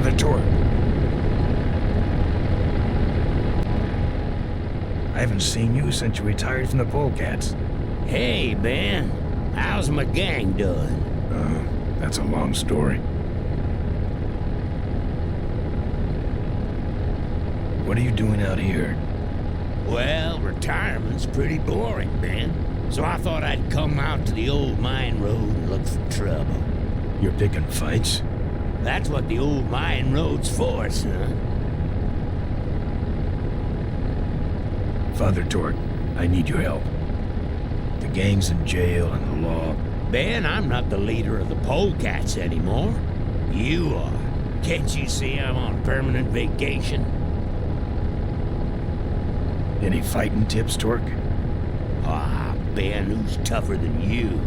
Father Torque. I haven't seen you since you retired from the Polecats. Hey, Ben. How's my gang doing? That's a long story. What are you doing out here? Well, retirement's pretty boring, Ben. So I thought I'd come out to the old mine road and look for trouble. You're picking fights? That's what the old mine road's for, son. Father Torque, I need your help. The gang's in jail and the law. Ben, I'm not the leader of the Polecats anymore. You are. Can't you see I'm on permanent vacation? Any fighting tips, Torque? Ah, Ben, who's tougher than you?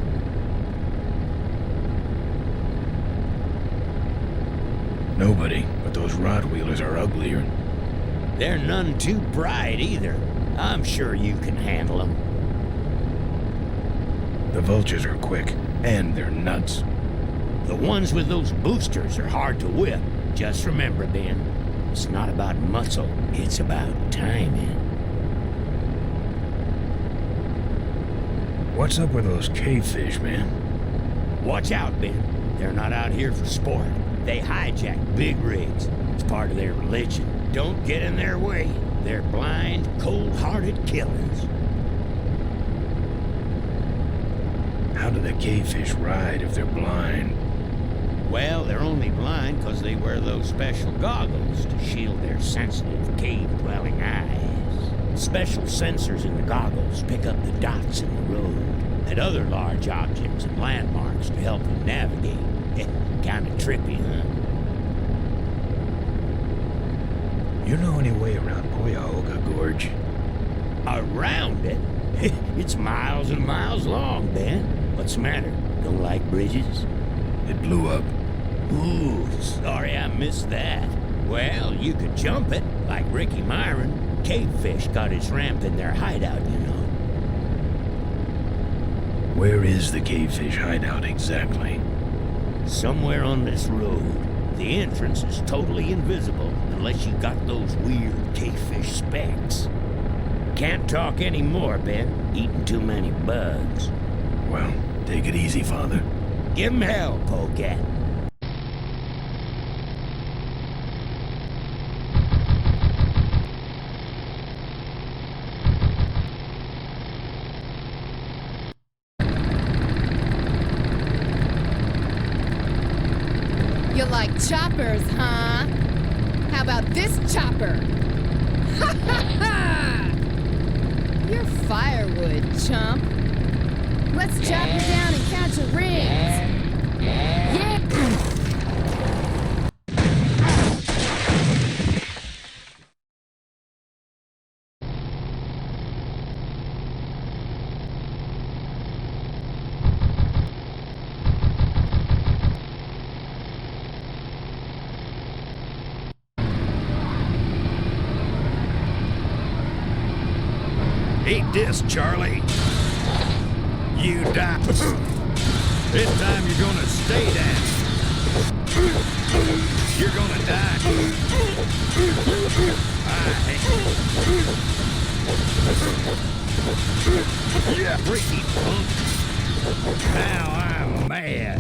Nobody, but those rod wheelers are uglier. They're none too bright either. I'm sure you can handle them. The vultures are quick, and they're nuts. The ones with those boosters are hard to whip. Just remember, Ben, it's not about muscle, it's about timing. What's up with those cavefish, man? Watch out, Ben. They're not out here for sport. They hijack big rigs. It's part of their religion. Don't get in their way. They're blind, cold-hearted killers. How do the cavefish ride if they're blind? Well, they're only blind because they wear those special goggles to shield their sensitive, cave-dwelling eyes. Special sensors in the goggles pick up the dots in the road and other large objects and landmarks to help them navigate. Kinda trippy, huh? You know any way around Cuyahoga Gorge? Around it? It's miles and miles long, Ben. What's the matter? Don't like bridges? It blew up. Ooh, sorry I missed that. Well, you could jump it, like Ricky Myron. Cavefish got his ramp in their hideout, you know. Where is the cavefish hideout exactly? Somewhere on this road. The entrance is totally invisible unless you got those weird cavefish specs. Can't talk anymore, Ben. Eating too many bugs. Well, take it easy, Father. Give him hell, Polecat. You like choppers, huh? How about this chopper? Ha ha ha! You're firewood, chump. Let's chop you down and count your rings. Yeah! Eat this, Charlie. You die. This time you're gonna stay down. You're gonna die. Yeah, freaky punk. Now I'm mad.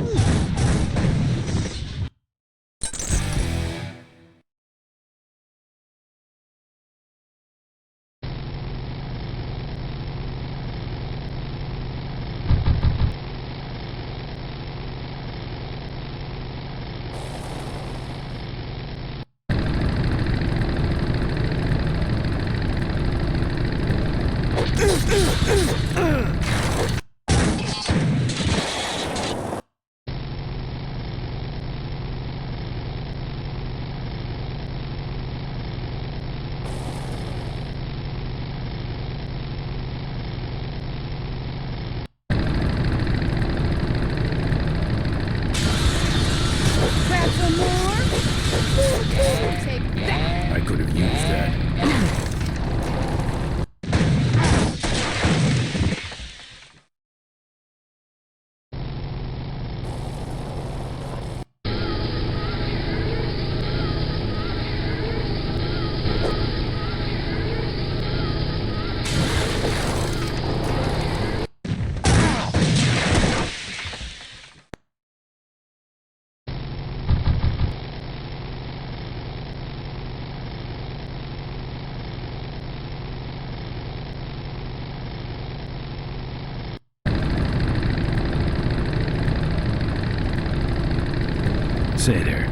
Say there,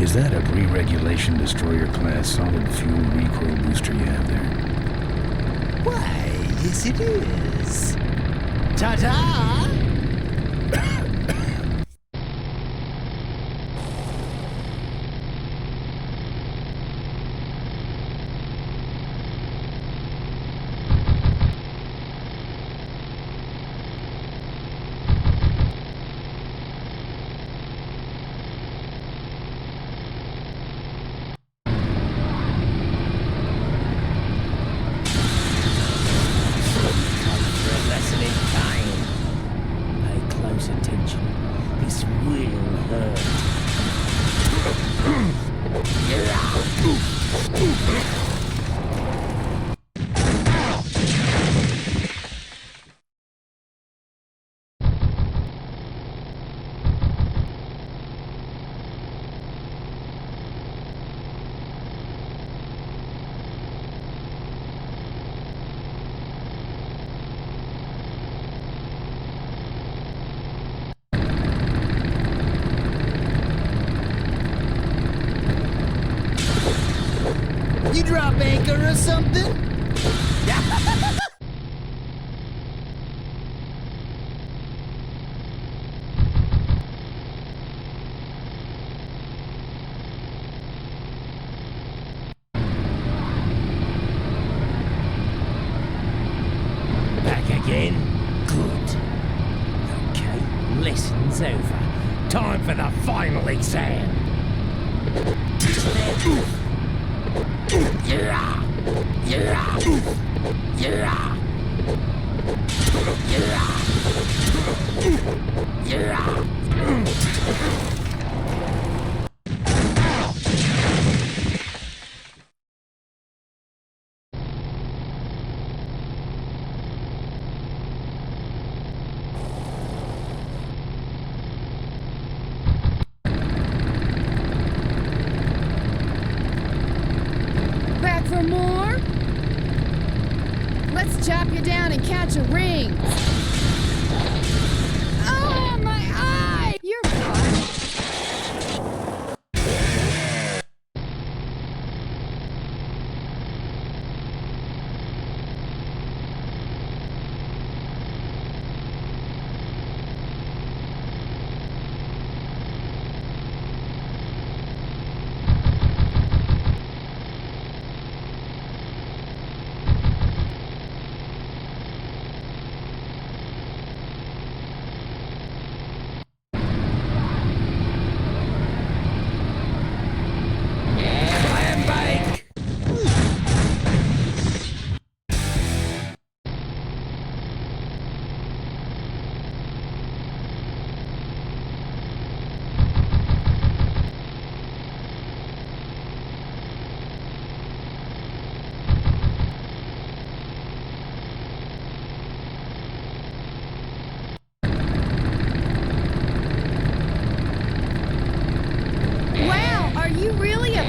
is that a pre-regulation destroyer-class solid fuel recoil booster you have there? Why, yes it is. Ta-ta! You drop anchor or something? Back again? Good. Okay, lesson's over. Time for the final exam. Back for more? Let's chop you down and catch a ring. Oh, my eye! You're fine. Wow, are you really a...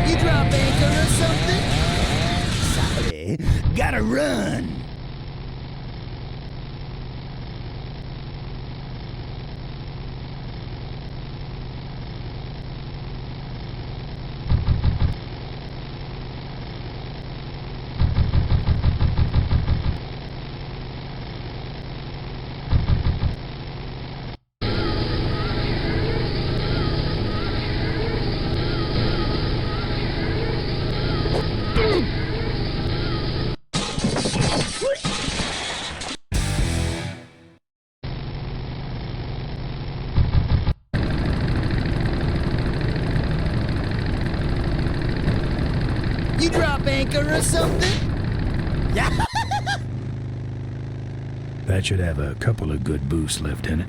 You drop anchor or something? Sorry, gotta run. You drop anchor or something? That should have a couple of good boosts left in it.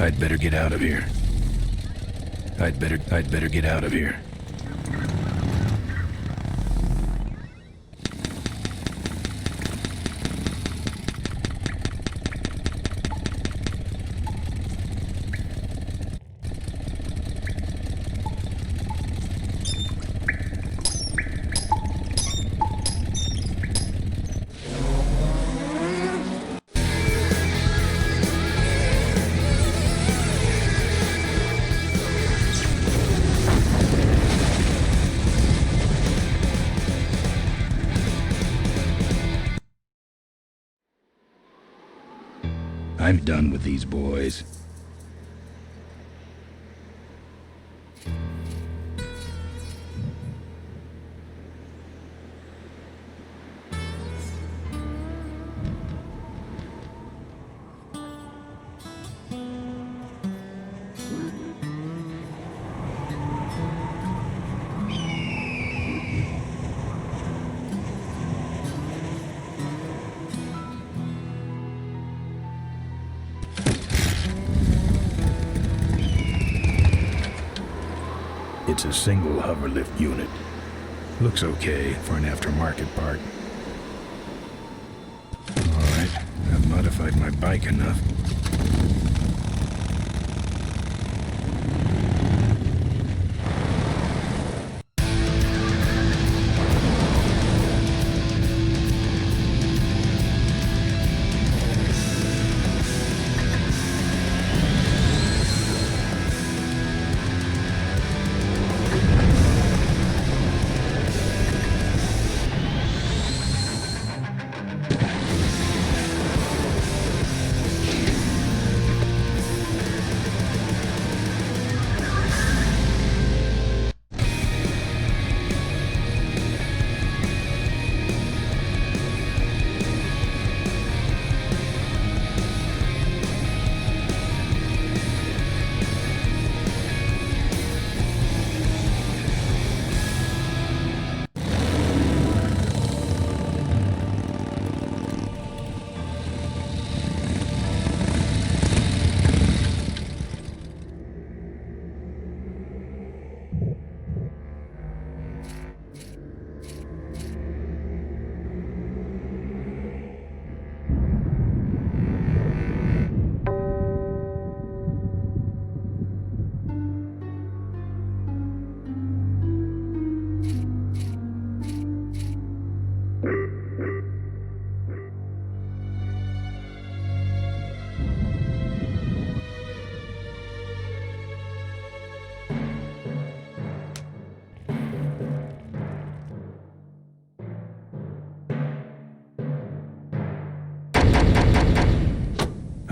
I'd better get out of here. I'd better get out of here. I'm done with these boys. It's a single hoverlift unit. Looks okay for an aftermarket part. Alright, I've modified my bike enough.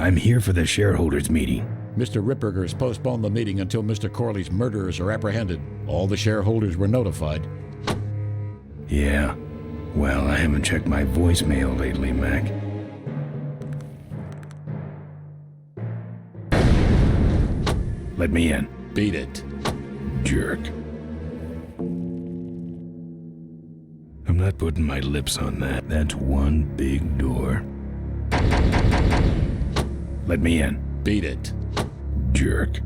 I'm here for the shareholders meeting. Mr. Ripperger's postponed the meeting until Mr. Corley's murderers are apprehended. All the shareholders were notified. Yeah. Well, I haven't checked my voicemail lately, Mac. Let me in. Beat it. Jerk. I'm not putting my lips on that. That's one big door. Let me in. Beat it. Jerk.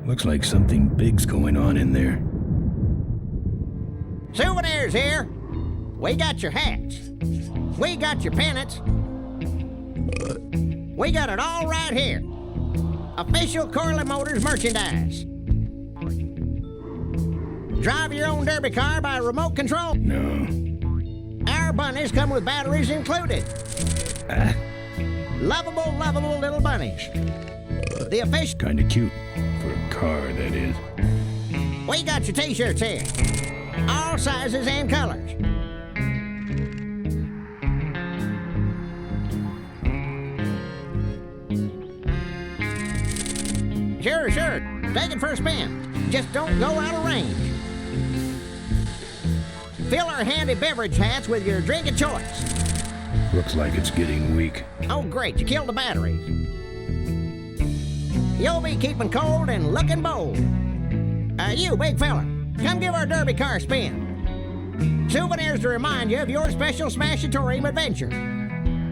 Looks like something big's going on in there. Souvenirs here. We got your hats. We got your pennants. We got it all right here. Official Corley Motors merchandise. Drive your own derby car by remote control. No. Our bunnies come with batteries included. Lovable, lovable little bunnies. The official... Kinda cute. For a car, that is. We got your t-shirts here. All sizes and colors. Sure. Take it for a spin. Just don't go out of range. Fill our handy beverage hats with your drink of choice. Looks like it's getting weak. Oh, great, you killed the batteries. You'll be keeping cold and looking bold. You, big fella, come give our derby car a spin. Souvenirs to remind you of your special Smashatorium adventure.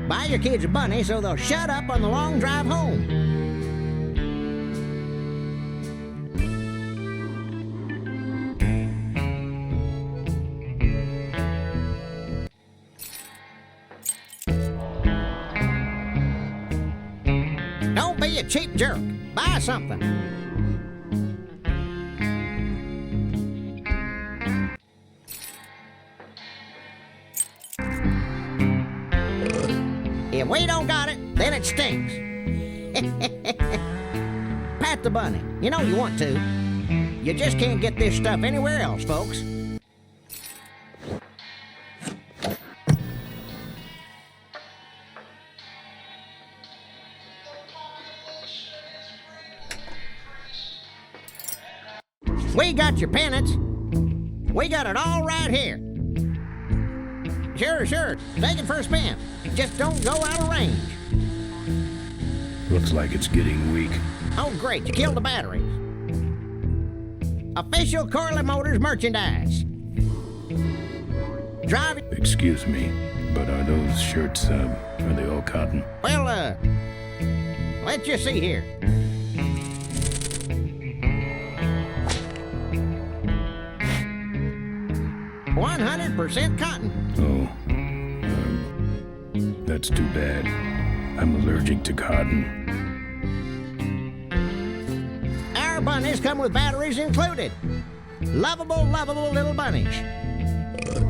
Buy your kids a bunny so they'll shut up on the long drive home. Don't be a cheap jerk. Buy something. If we don't got it, then it stinks. Pat the bunny. You know you want to. You just can't get this stuff anywhere else, folks. We got your pennants. We got it all right here. Sure. Take it for a spin. Just don't go out of range. Looks like it's getting weak. Oh, great. You killed the batteries. Official Corley Motors merchandise. Drive. Excuse me, but are those shirts, are they all cotton? Well, let's just see here. %100% cotton. Oh, that's too bad. I'm allergic to cotton. Our bunnies come with batteries included. Lovable little bunnies.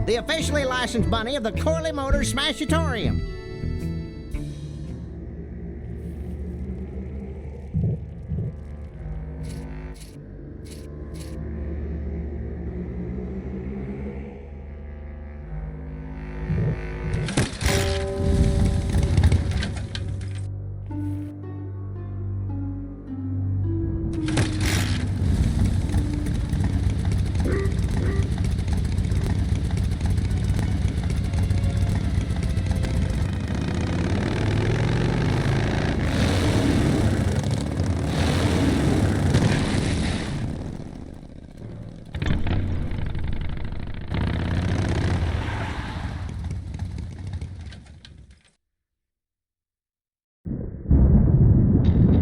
The officially licensed bunny of the Corley Motors Smashatorium.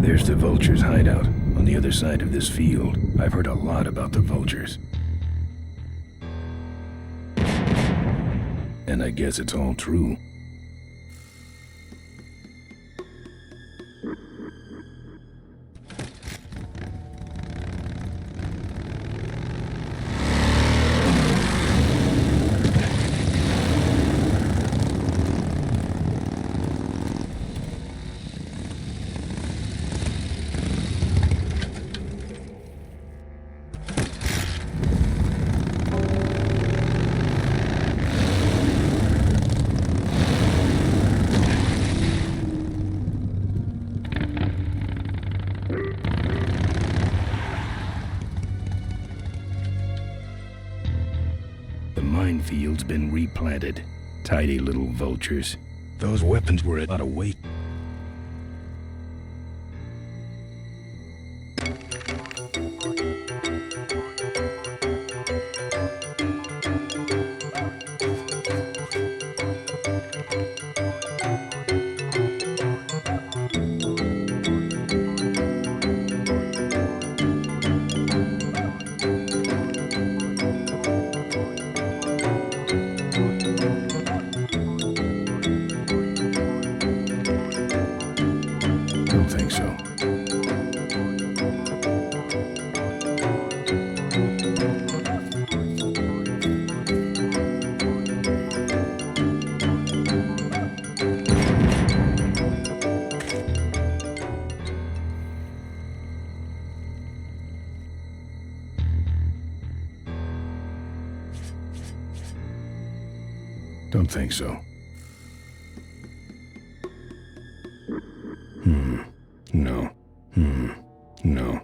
There's the Vulture's hideout on the other side of this field. I've heard a lot about the Vultures. And I guess it's all true. The minefield's been replanted. Tidy little vultures. Those weapons were a lot of weight. Don't think so. Don't think so. No. No.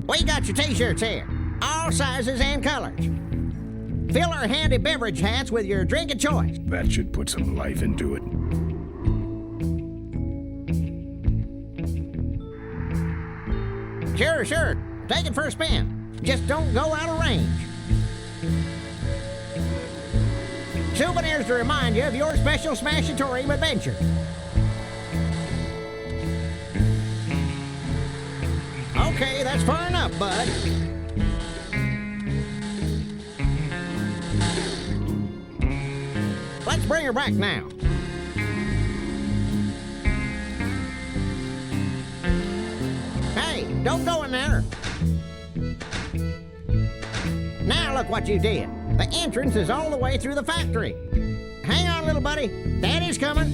We got your t-shirts here, all sizes and colors. Fill our handy beverage hats with your drink of choice. That should put some life into it. Sure. Take it for a spin. Just don't go out of range. Souvenirs to remind you of your special Smash-atorium adventure. Okay, that's far enough, bud. Let's bring her back now. Hey, don't go in there. Now look what you did. The entrance is all the way through the factory. Hang on, little buddy. Daddy's coming.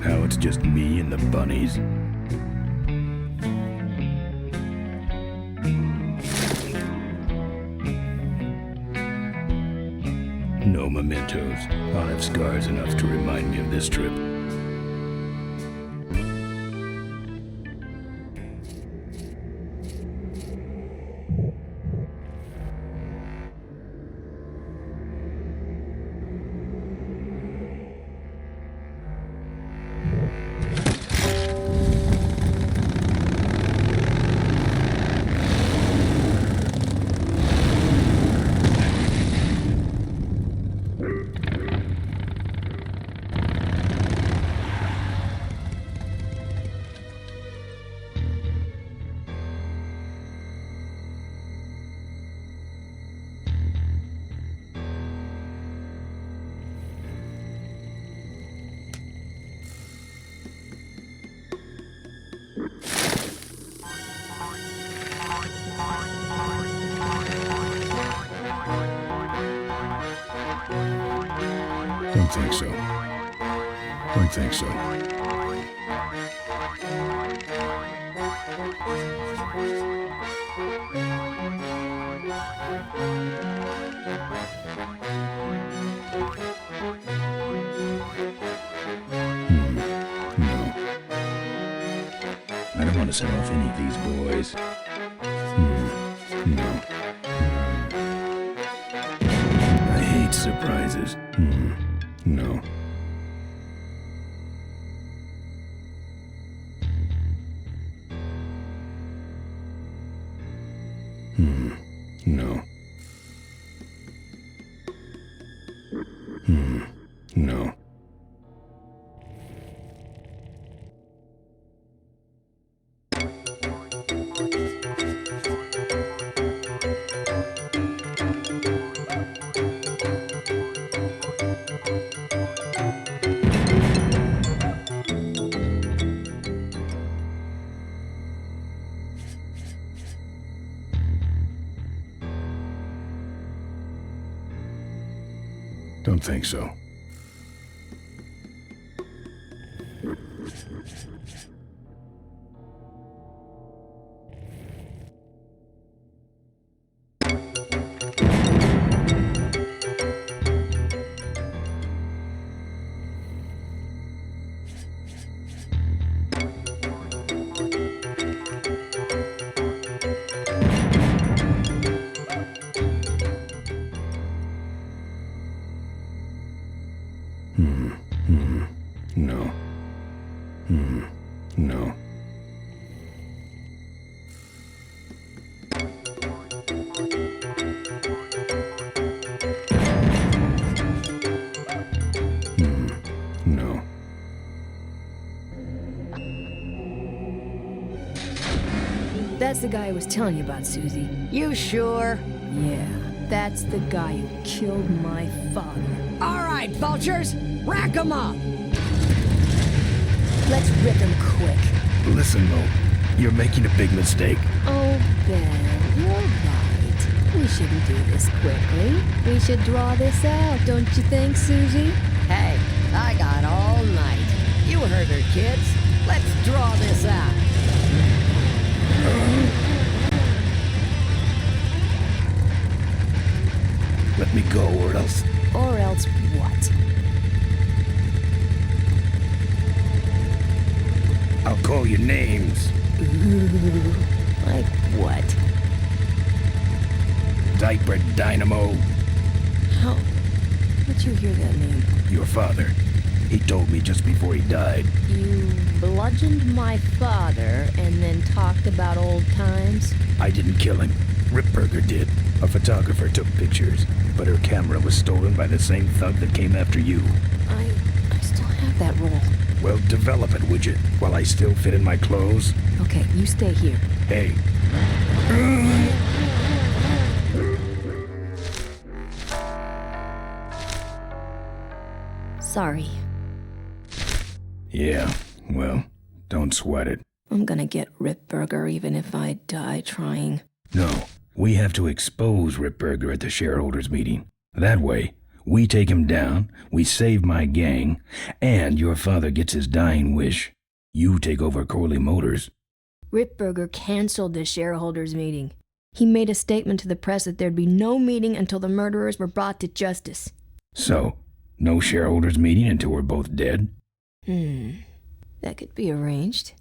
Now it's just me and the bunnies. No mementos. I'll have scars enough to remind me of this trip. Don't think so. No. I don't want to set off any of these boys. No. I hate surprises. No. No. No. Don't think so. No. No. No. That's the guy I was telling you about, Susie. You sure? Yeah, that's the guy who killed my father. All right, vultures, rack 'em up. Let's rip him quick. Listen, Mo, you're making a big mistake. Oh, Ben, you're right. We shouldn't do this quickly. We should draw this out, don't you think, Susie? Hey, I got all night. You heard her, kids. Let's draw this out. Let me go, or else... Or else what? I'll call you names. Ooh, like what? diaper dynamo. How? How'd you hear that name? Your father. He told me just before he died. You bludgeoned my father and then talked about old times? I didn't kill him. Ripburger did. A photographer took pictures, but her camera was stolen by the same thug that came after you. I still have that roll. Well, develop it, would you? While I still fit in my clothes? Okay, you stay here. Hey. Sorry. Yeah, well, don't sweat it. I'm gonna get Ripburger even if I die trying. No, we have to expose Ripburger at the shareholders meeting. That way, we take him down, we save my gang, and your father gets his dying wish. You take over Corley Motors. Ripburger canceled the shareholders meeting. He made a statement to the press that there'd be no meeting until the murderers were brought to justice. So, no shareholders meeting until we're both dead? That could be arranged.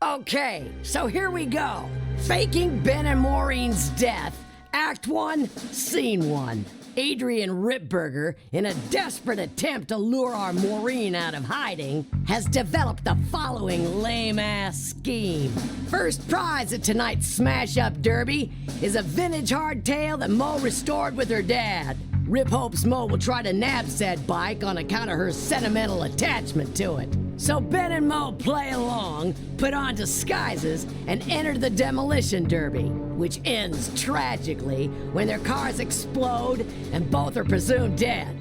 Okay, so here we go. Faking Ben and Maureen's death. Act 1, Scene 1. Adrian Ripburger, in a desperate attempt to lure our Maureen out of hiding, has developed the following lame-ass scheme. First prize at tonight's smash-up derby is a vintage hardtail that Mo restored with her dad. Rip hopes Mo will try to nab said bike on account of her sentimental attachment to it. So Ben and Mo play along, put on disguises, and enter the demolition derby, which ends tragically when their cars explode and both are presumed dead.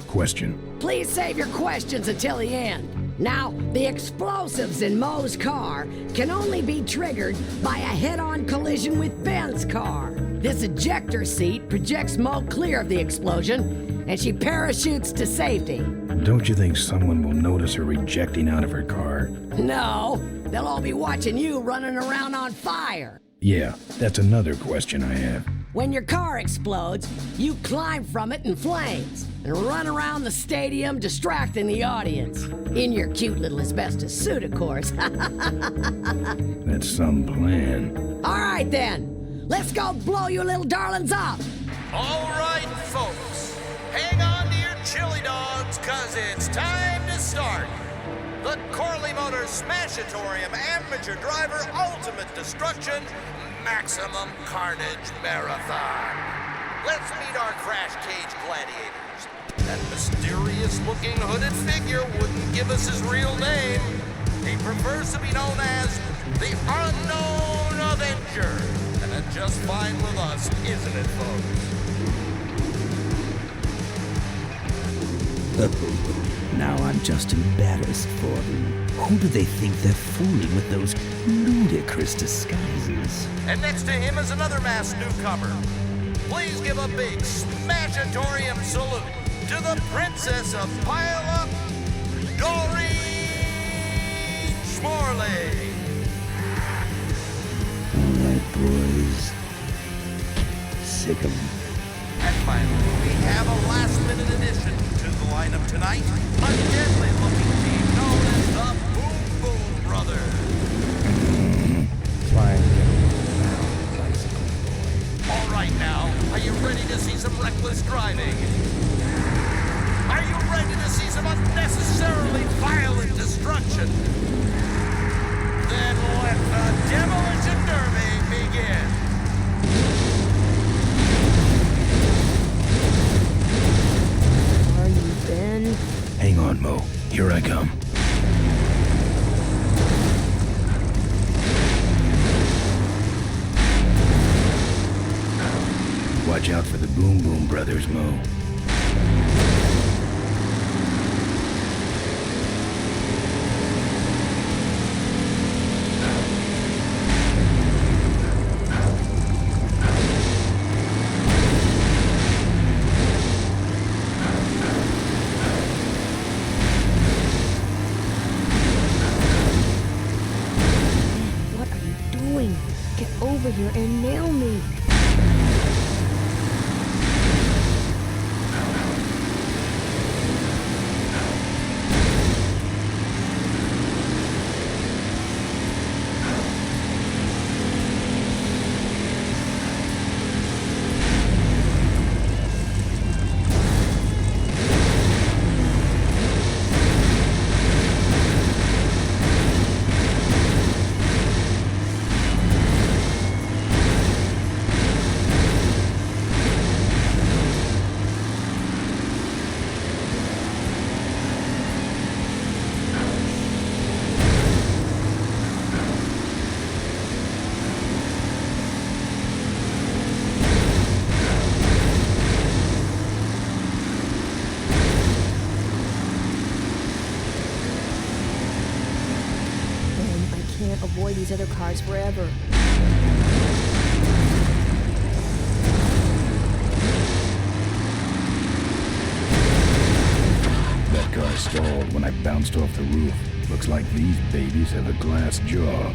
Question. Please save your questions until the end. Now, the explosives in Mo's car can only be triggered by a head-on collision with Ben's car. This ejector seat projects Mo clear of the explosion, and she parachutes to safety. Don't you think someone will notice her ejecting out of her car? No, they'll all be watching you running around on fire. Yeah, that's another question I have. When your car explodes, you climb from it in flames and run around the stadium distracting the audience. In your cute little asbestos suit, of course. That's some plan. All right, then. Let's go blow you little darlings up. All right, folks. Hang on to your chili dogs, cause it's time to start. The Corley Motors Smashatorium Amateur Driver Ultimate Destruction Maximum Carnage Marathon. Let's meet our crash cage gladiators. That mysterious-looking hooded figure wouldn't give us his real name. He prefers to be known as the Unknown Avenger. And that's just fine with us, isn't it, folks? Now I'm just embarrassed for them. Who do they think they're fooling with those ludicrous disguises? And next to him is another masked newcomer. Please give a big Smashatorium salute to the Princess of Pile-Up, Doreen Schmorley. All right, boys. Sick 'em. And finally, we have a last-minute addition to the lineup tonight. A deadly-looking team known as the Boom Boom Brothers. Try and get around, bicycle boy. All right now, are you ready to see some reckless driving? Are you ready to see some unnecessarily violent destruction? Then let the Demolition Derby begin. Ben? Hang on, Mo. Here I come. Watch out for the Boom Boom Brothers, Mo. Over here and nail me. these other cars forever. That car stalled when I bounced off the roof. Looks like these babies have a glass jaw.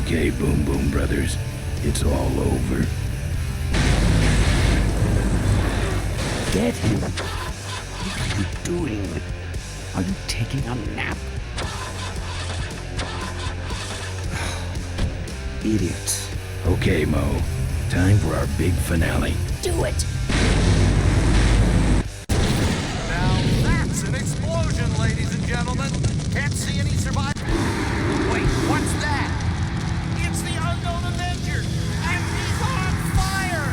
Okay, Boom Boom Brothers, it's all over. Get him! What are you doing? Are you taking a nap? Idiots. Okay, Mo. Time for our big finale. Do it! Now that's an explosion, ladies and gentlemen. Can't see any survivors. Wait, what's that? It's the unknown Avenger, and he's on fire!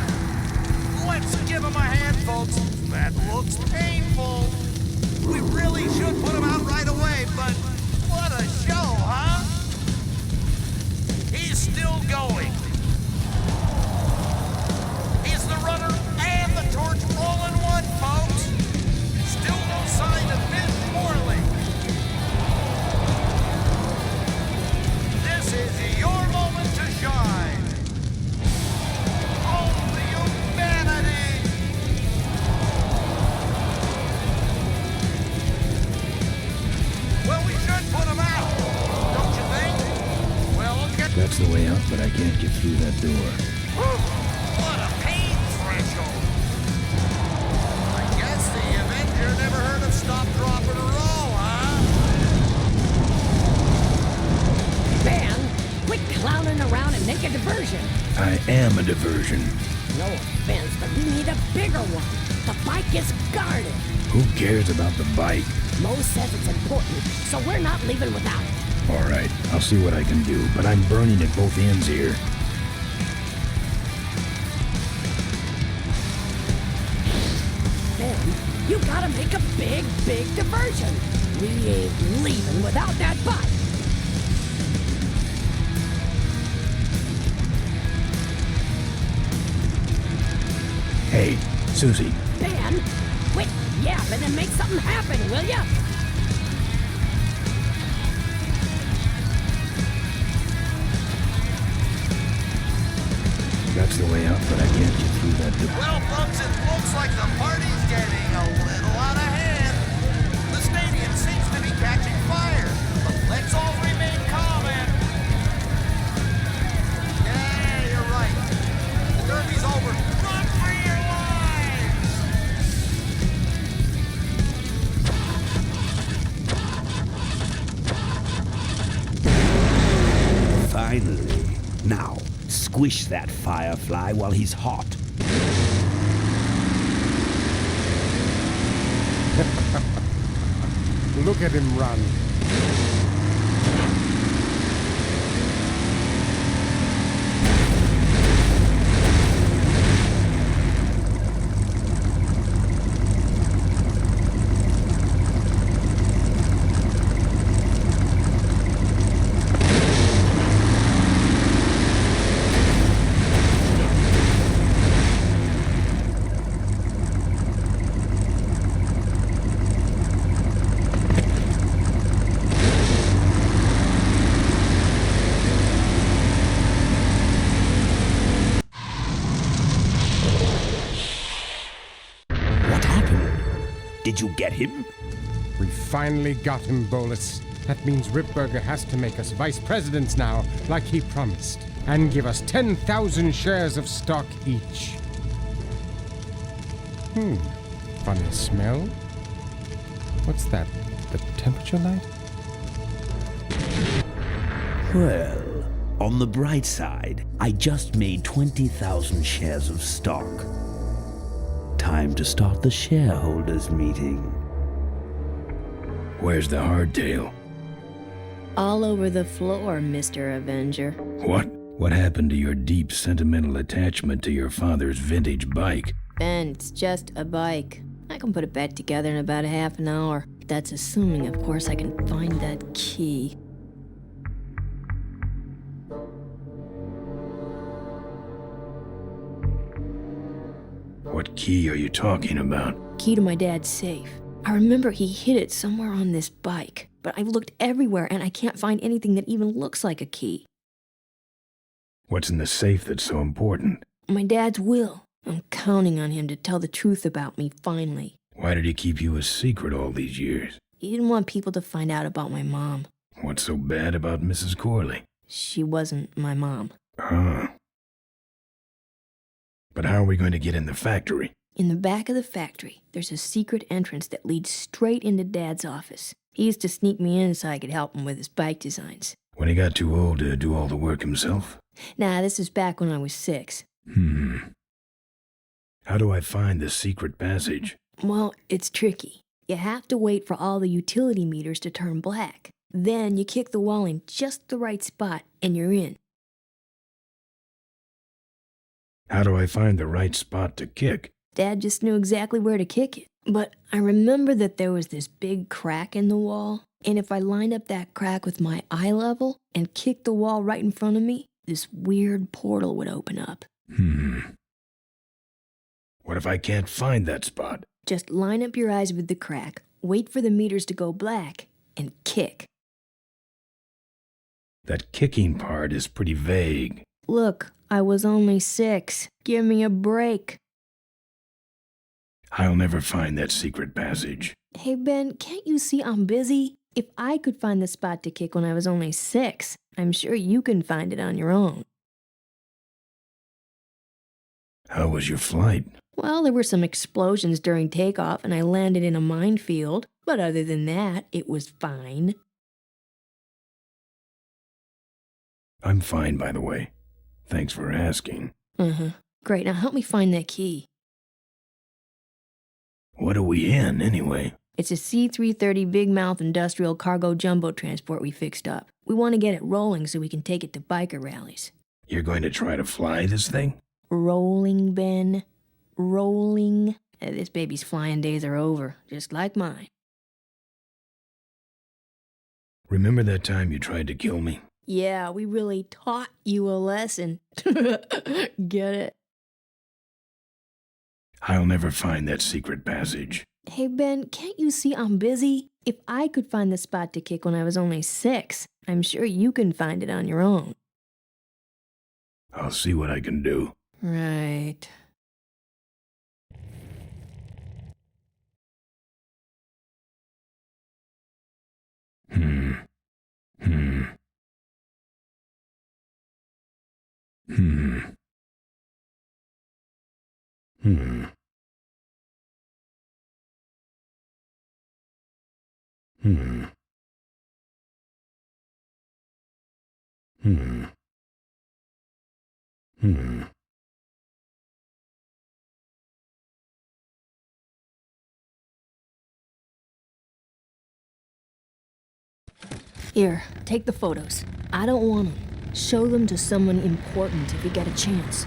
Let's give him a hand, folks. That looks painful. We really should put him out right away, but what a show, huh? He's still going. He's the runner and the torch all in one, folks. Still no sign of Ms. Morley. This is your moment to shine. Oh, the humanity! Well, we should put him out, don't you think? Well, okay. That's the way out, but I can't get through that door. What a pain threshold! I guess the Avenger never heard of stop, drop, or roll, huh? Ben, quit clowning around and make a diversion. I am a diversion. No offense, but we need a bigger one. The bike is guarded. Who cares about the bike? Mo says it's important, so we're not leaving without it. All right, I'll see what I can do, but I'm burning at both ends here. Ben, you gotta make a big, big diversion. We ain't leaving without that bike. Hey, Susie. Ben, quit yapping and make something happen, will ya? That's the way out, but I can't get through that door. Well, folks, it looks like the party's getting a little out of hand. The stadium seems to be catching fire, but let's all remain calm and... Yeah, you're right. The derby's over. Run for your lives! Finally. Now, squish that firefly while he's hot. Look at him run. Did you get him? We finally got him, Bolus. That means Ripburger has to make us vice presidents now, like he promised, and give us 10,000 shares of stock each. Funny smell. What's that? The temperature light? Well, on the bright side, I just made 20,000 shares of stock. Time to start the shareholders meeting. Where's the hardtail? All over the floor, Mr. Avenger. What? What happened to your deep sentimental attachment to your father's vintage bike? Ben, it's just a bike. I can put it back together in about a half an hour. That's assuming, of course, I can find that key. What key are you talking about? Key to my dad's safe. I remember he hid it somewhere on this bike, but I've looked everywhere and I can't find anything that even looks like a key. What's in the safe that's so important? My dad's will. I'm counting on him to tell the truth about me finally. Why did he keep you a secret all these years? He didn't want people to find out about my mom. What's so bad about Mrs. Corley? She wasn't my mom. But how are we going to get in the factory? In the back of the factory, there's a secret entrance that leads straight into Dad's office. He used to sneak me in so I could help him with his bike designs. When he got too old to do all the work himself? Nah, this is back when I was 6. How do I find the secret passage? Well, it's tricky. You have to wait for all the utility meters to turn black. Then you kick the wall in just the right spot and you're in. How do I find the right spot to kick? Dad just knew exactly where to kick it. But I remember that there was this big crack in the wall, and if I lined up that crack with my eye level and kicked the wall right in front of me, this weird portal would open up. What if I can't find that spot? Just line up your eyes with the crack, wait for the meters to go black, and kick. That kicking part is pretty vague. Look, I was only 6. Give me a break. I'll never find that secret passage. Hey, Ben, can't you see I'm busy? If I could find the spot to kick when I was only 6, I'm sure you can find it on your own. How was your flight? Well, there were some explosions during takeoff and I landed in a minefield, but other than that, it was fine. I'm fine, by the way. Thanks for asking. Great, now help me find that key. What are we in, anyway? It's a C-330 Big Mouth industrial cargo jumbo transport we fixed up. We want to get it rolling so we can take it to biker rallies. You're going to try to fly this thing? Rolling, Ben. Rolling. This baby's flying days are over, just like mine. Remember that time you tried to kill me? Yeah, we really taught you a lesson. Get it? I'll never find that secret passage. Hey, Ben, can't you see I'm busy? If I could find the spot to kick when I was only 6, I'm sure you can find it on your own. I'll see what I can do. Right. Here, take the photos. I don't want them. Show them to someone important if you get a chance.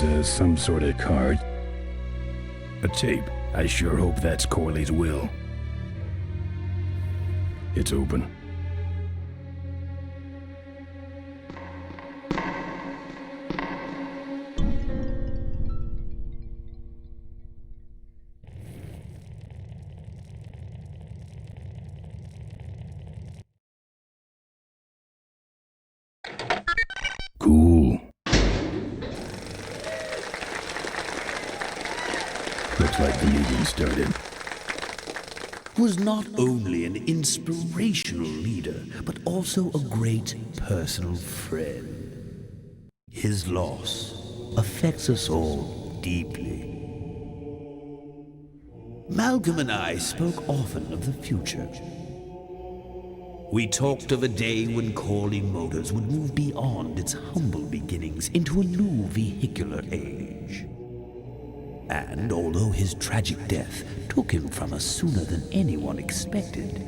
There's some sort of card. A tape. I sure hope that's Corley's will. It's open. Cool. Looks like the meeting started. Was not only an inspirational leader, but also a great personal friend. His loss affects us all deeply. Malcolm and I spoke often of the future. We talked of a day when Corley Motors would move beyond its humble beginnings into a new vehicular age. And although his tragic death took him from us sooner than anyone expected,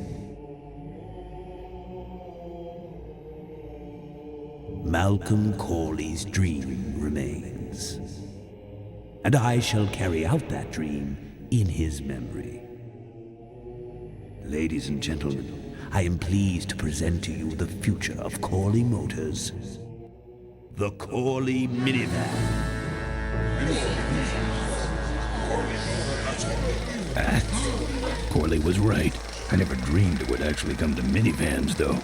Malcolm Corley's dream remains. And I shall carry out that dream in his memory. Ladies and gentlemen, I am pleased to present to you the future of Corley Motors. The Corley Minivan. Corley was right. I never dreamed it would actually come to minivans, though.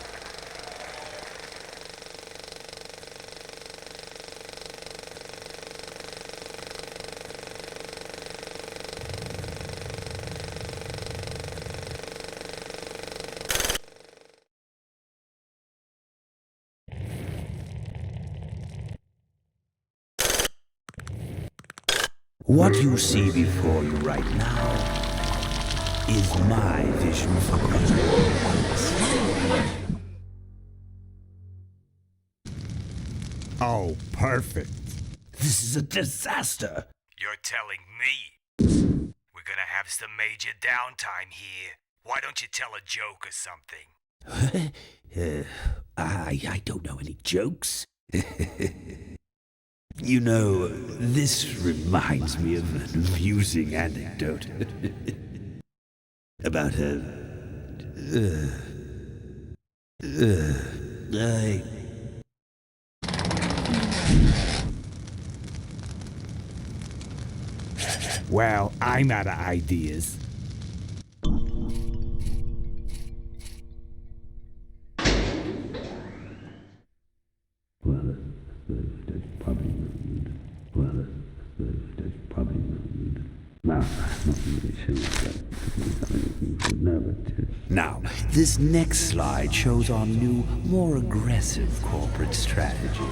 What you see before you right now is my vision for Christmas. Oh, perfect. This is a disaster. You're telling me? We're gonna have some major downtime here. Why don't you tell a joke or something? I don't know any jokes. You know, this reminds me of an amusing anecdote about Well, I'm out of ideas. Now, this next slide shows our new, more aggressive corporate strategy.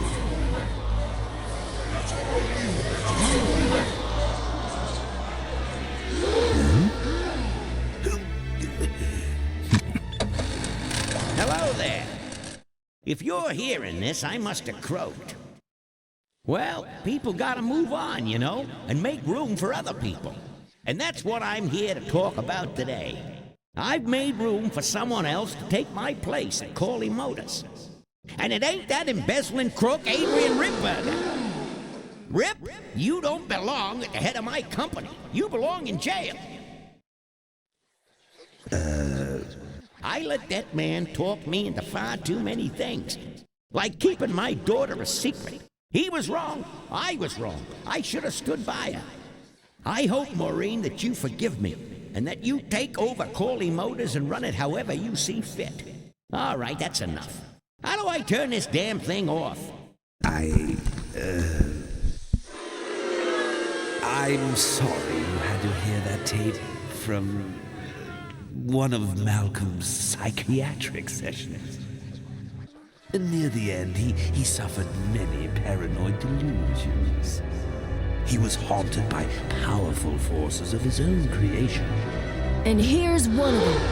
Hello there. If you're hearing this, I must have croaked. Well, people gotta move on, you know, and make room for other people. And that's what I'm here to talk about today. I've made room for someone else to take my place at Corley Motors. And it ain't that embezzling crook Adrian Ripburger. Rip, you don't belong at the head of my company. You belong in jail. I let that man talk me into far too many things. Like keeping my daughter a secret. He was wrong. I was wrong. I should have stood by her. I hope, Maureen, that you forgive me, and that you take over Corley Motors and run it however you see fit. All right, that's enough. How do I turn this damn thing off? I'm sorry you had to hear that tape from one of Malcolm's psychiatric sessions. Near the end, he suffered many paranoid delusions. He was haunted by powerful forces of his own creation. And here's one of them.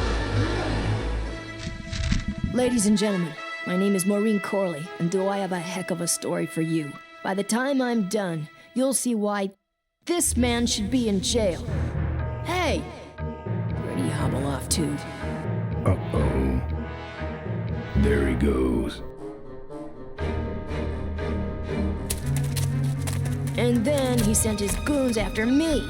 Ladies and gentlemen, my name is Maureen Corley, and do I have a heck of a story for you. By the time I'm done, you'll see why this man should be in jail. Hey! Where do you hobble off to? Uh-oh. There he goes. And then he sent his goons after me.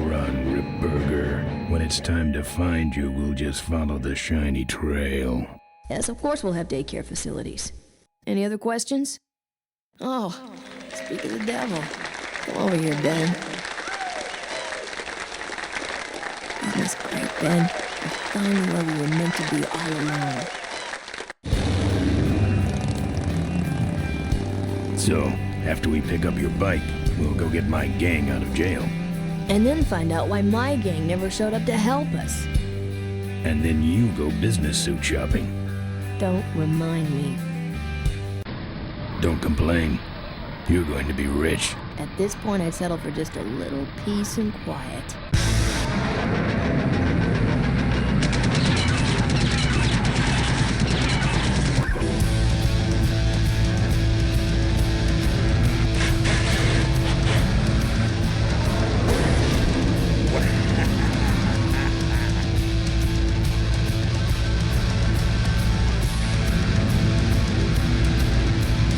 Run, Ripburger. When it's time to find you, we'll just follow the shiny trail. Yes, of course we'll have daycare facilities. Any other questions? Oh, speak of the devil. Come over here, Ben. Isn't this great, Ben? You're finally where we were meant to be all along. So, after we pick up your bike, we'll go get my gang out of jail. And then find out why my gang never showed up to help us. And then you go business suit shopping. Don't remind me. Don't complain. You're going to be rich. At this point, I'd settle for just a little peace and quiet.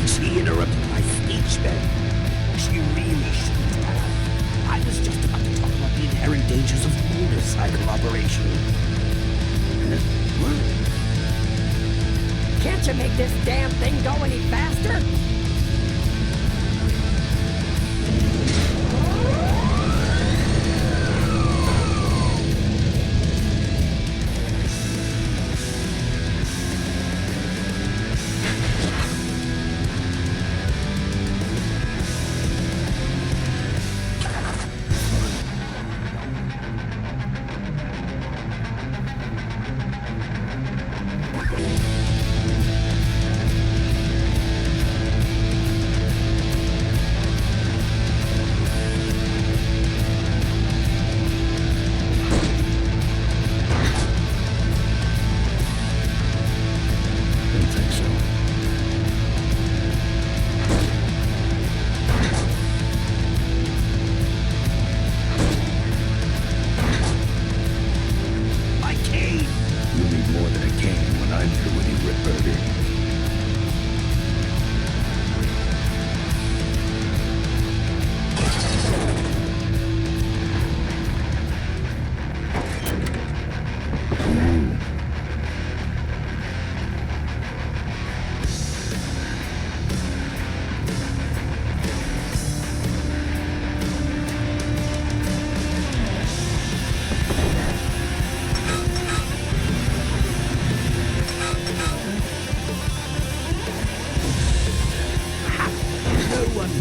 She interrupted my speech, Ben. She really shouldn't have. I was just about to talk about the inherent dangers of motorcycle operation. What? Can't you make this damn thing go any faster?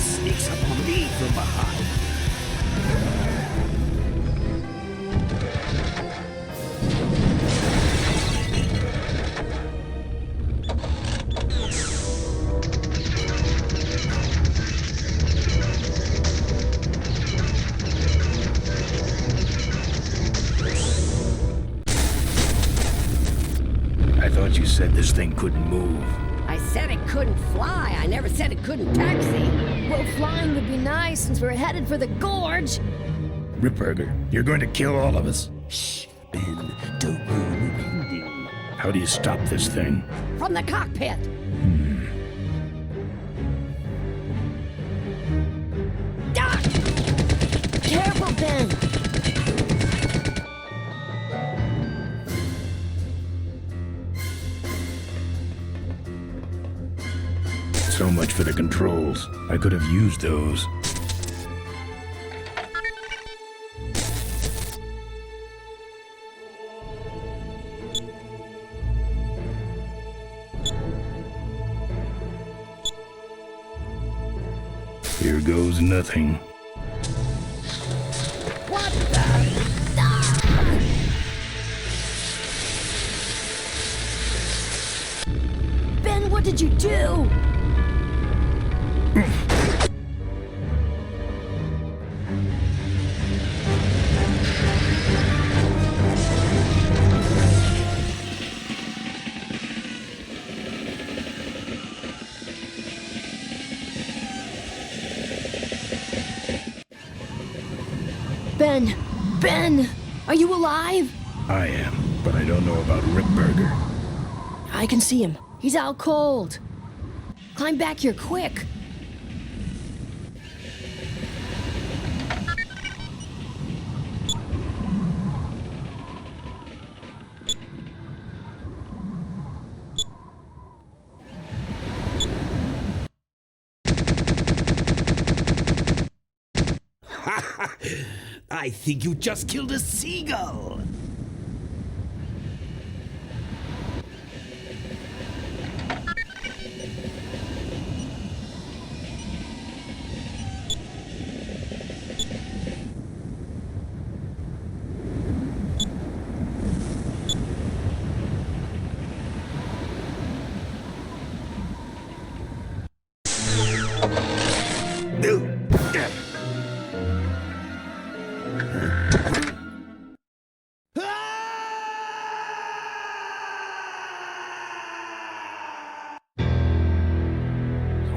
Sneaks up on me from behind. I thought you said this thing couldn't move. I said it couldn't fly. I never said it couldn't taxi. Well, flying would be nice since we're headed for the gorge. Ripburger, you're going to kill all of us. Shh, Ben, don't ruin the ending. How do you stop this thing? From the cockpit. Ah! Careful, Ben. So much for the controls. I could have used those. Here goes nothing. What the? Ben, what did you do? Ben! Ben! Are you alive? I am. but I don't know about Ripburger. I can see him. He's out cold. Climb back here, quick. I think you just killed a seagull.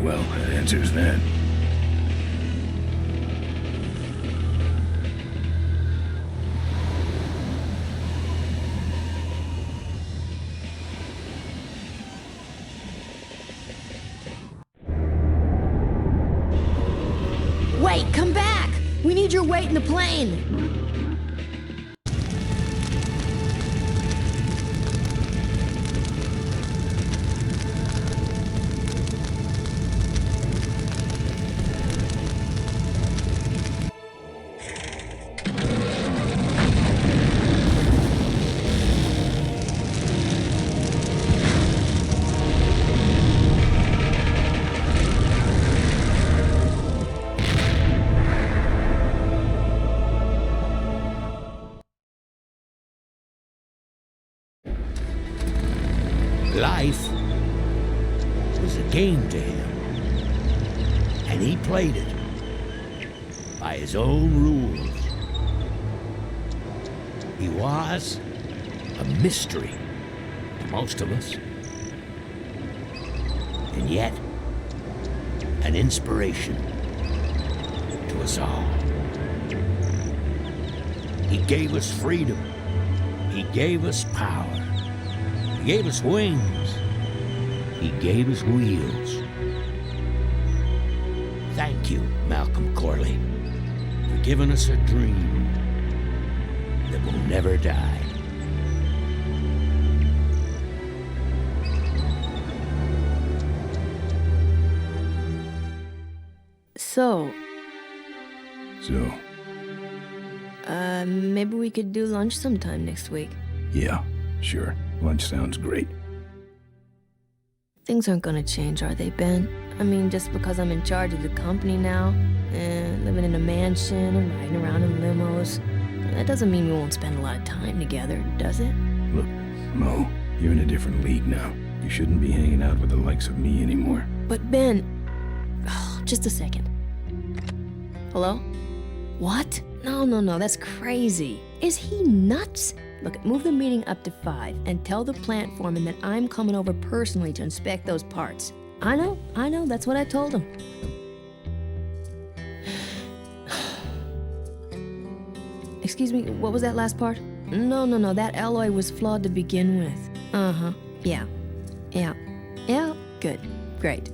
Well, that answers that. Wait, come back! We need your weight in the plane! Life was a game to him, and he played it by his own rules. He was a mystery to most of us, and yet an inspiration to us all. He gave us freedom. He gave us power. He gave us wings. He gave us wheels. Thank you, Malcolm Corley, for giving us a dream that will never die. So, maybe we could do lunch sometime next week. Yeah, sure. Lunch sounds great. Things aren't gonna change, are they, Ben? I mean, just because I'm in charge of the company now, and living in a mansion and riding around in limos, that doesn't mean we won't spend a lot of time together, does it? Look, Mo, you're in a different league now. You shouldn't be hanging out with the likes of me anymore. But Ben... Oh, just a second. Hello? What? No, that's crazy. Is he nuts? Look, move the meeting up to 5 and tell the plant foreman that I'm coming over personally to inspect those parts. I know, that's what I told him. Excuse me, what was that last part? No, that alloy was flawed to begin with. Uh-huh, yeah, good, great.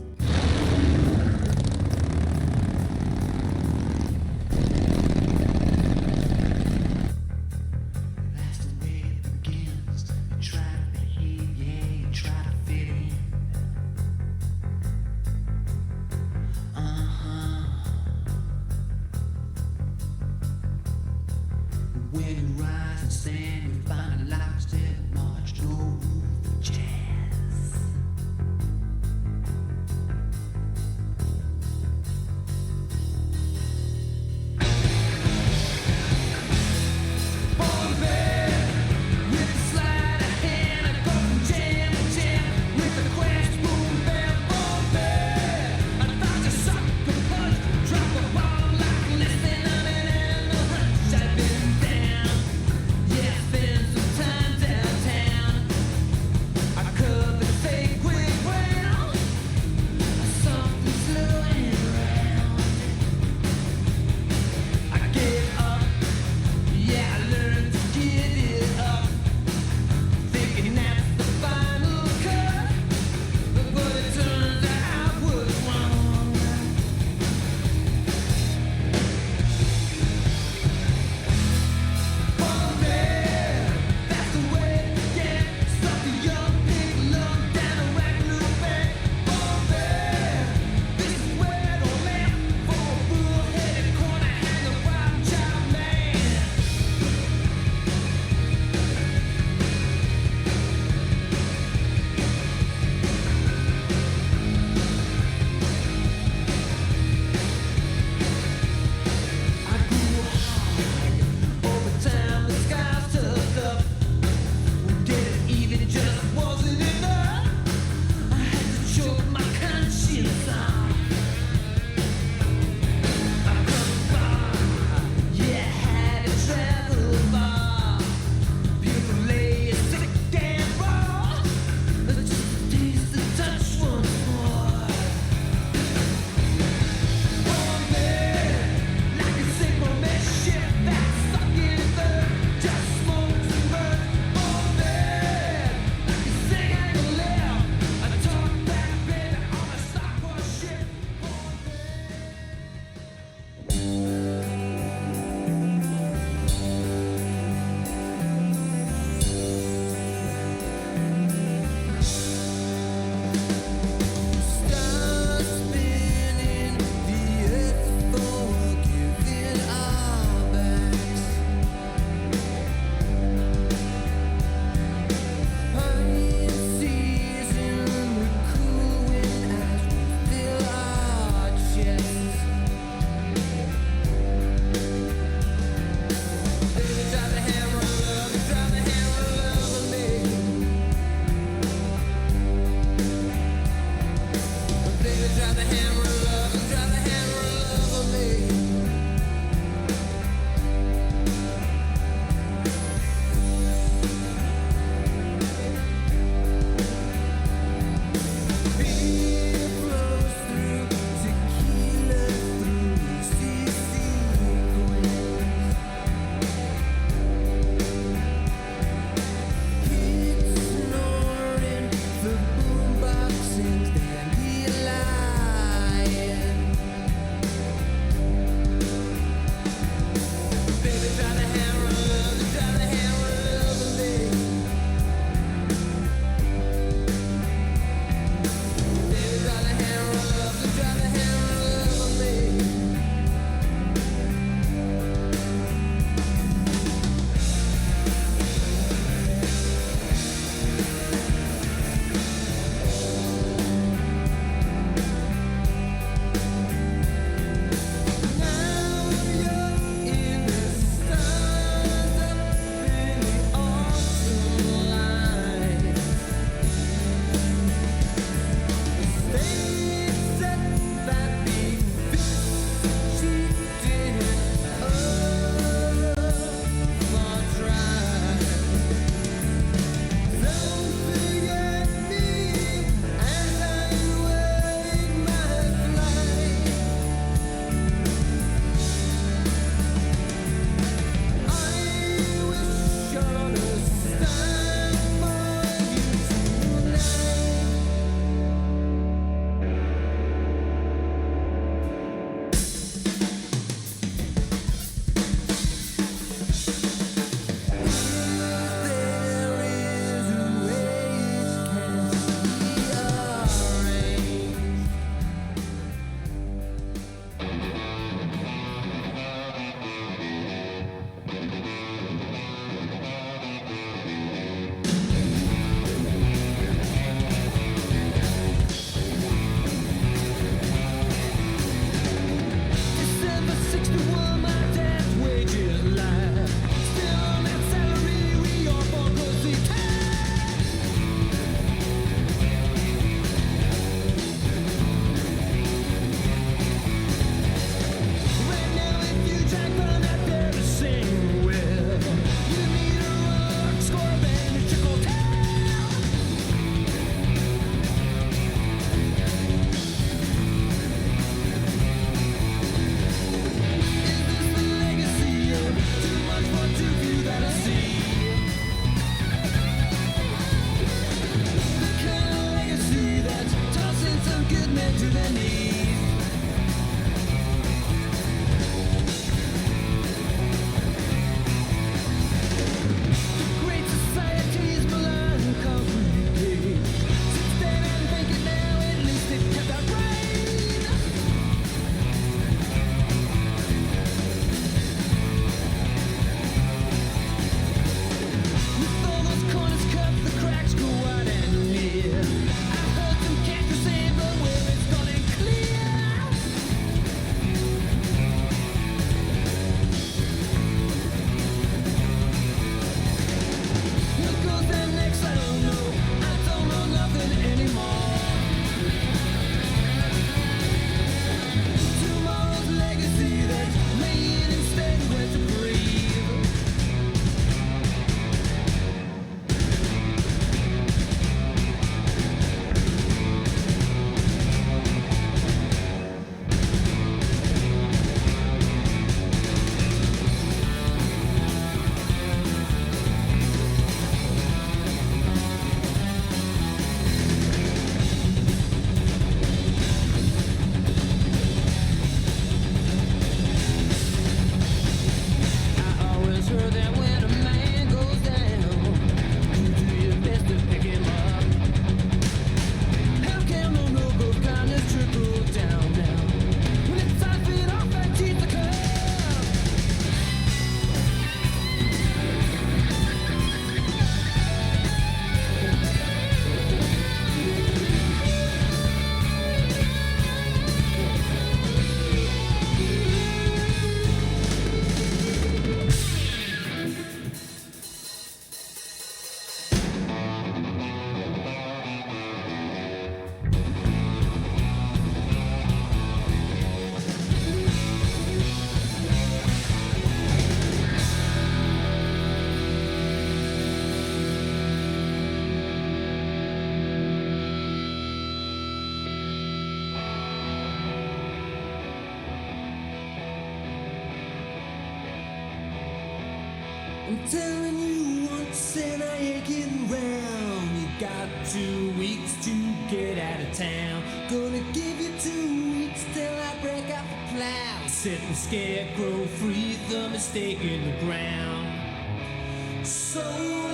I'm telling you once and I ain't getting round. You got 2 weeks to get out of town. Gonna give you 2 weeks till I break out the plow. Set the scarecrow free, the mistake in the ground. So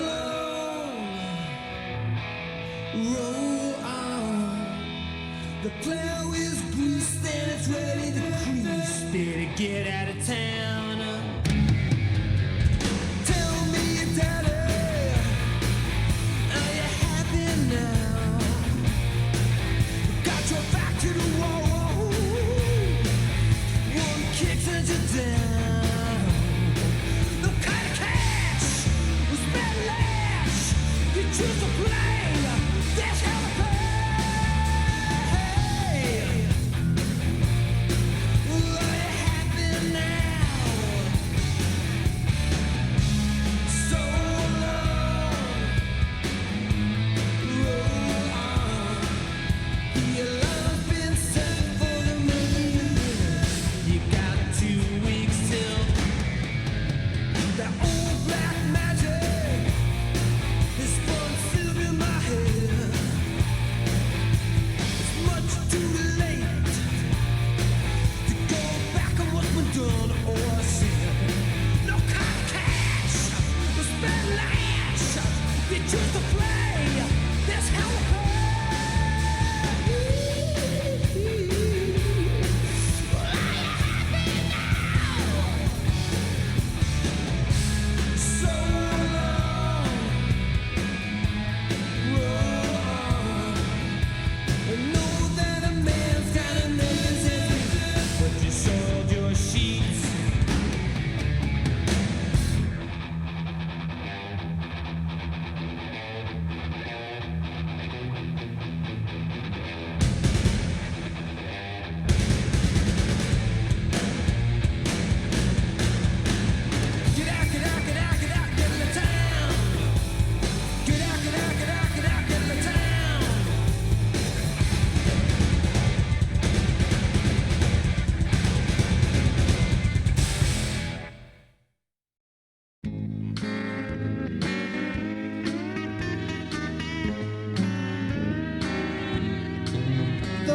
long, roll on. The plow is greased and it's ready to crease. Better get out of town.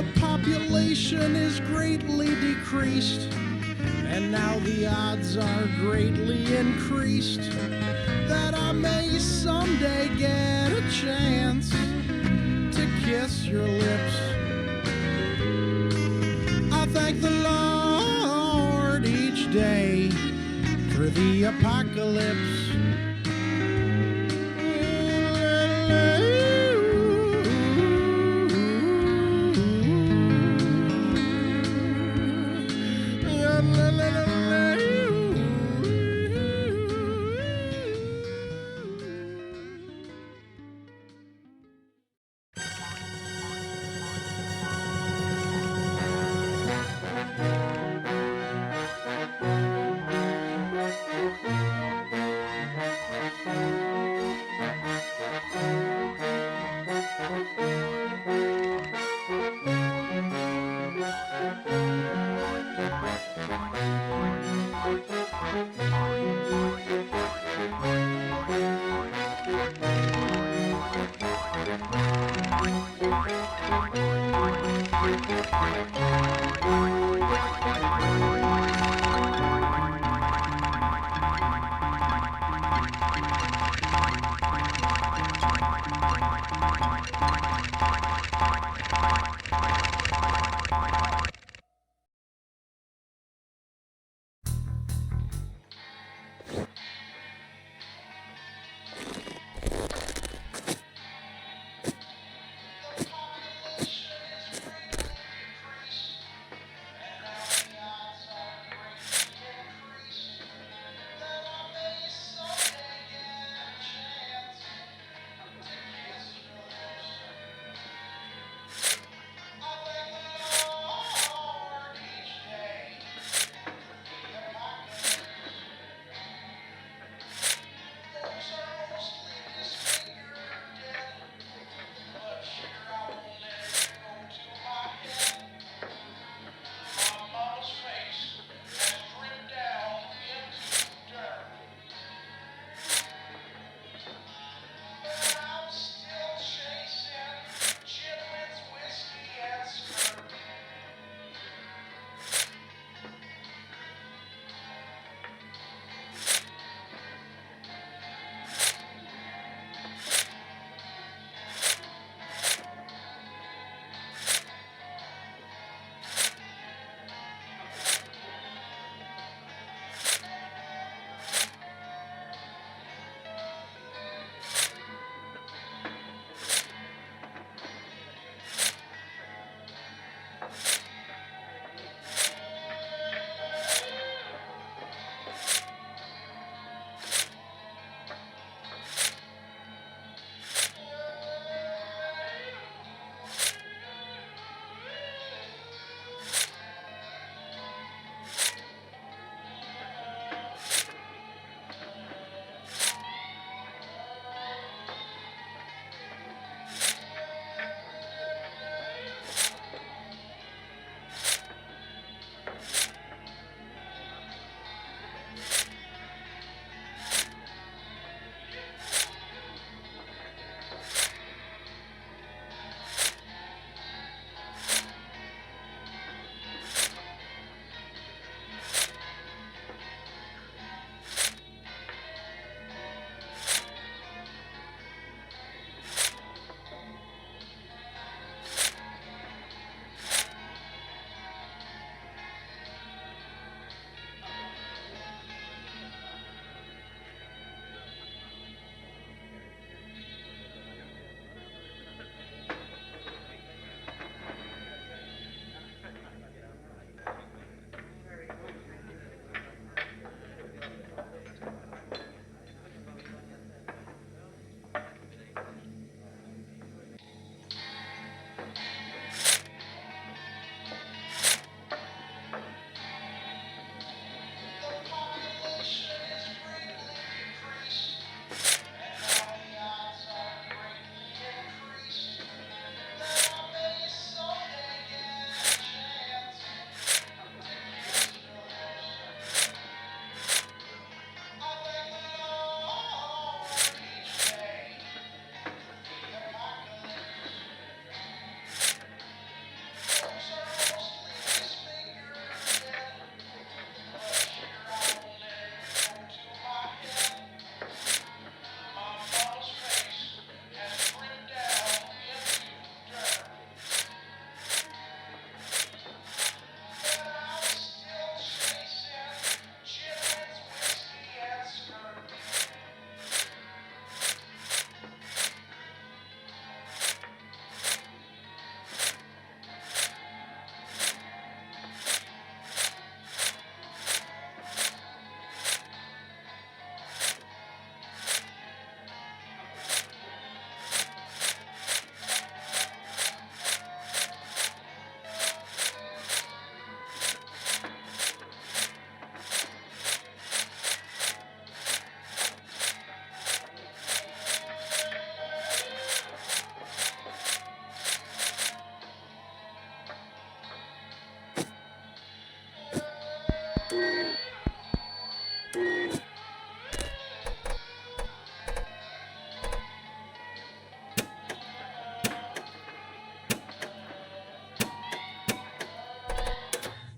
the population is greatly decreased, and now the odds are greatly increased that I may someday get a chance to kiss your lips. I thank the Lord each day for the apocalypse.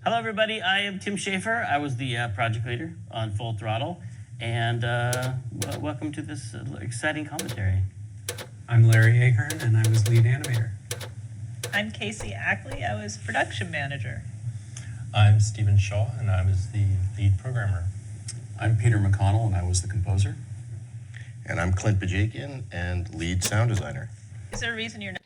Hello, everybody. I am Tim Schafer. I was the project leader on Full Throttle, and welcome to this exciting commentary. I'm Larry Ahern, and I was lead animator. I'm Casey Ackley. I was production manager. I'm Stephen Shaw, and I was the lead programmer. I'm Peter McConnell, and I was the composer. And I'm Clint Bajakian, and lead sound designer. Is there a reason you're not?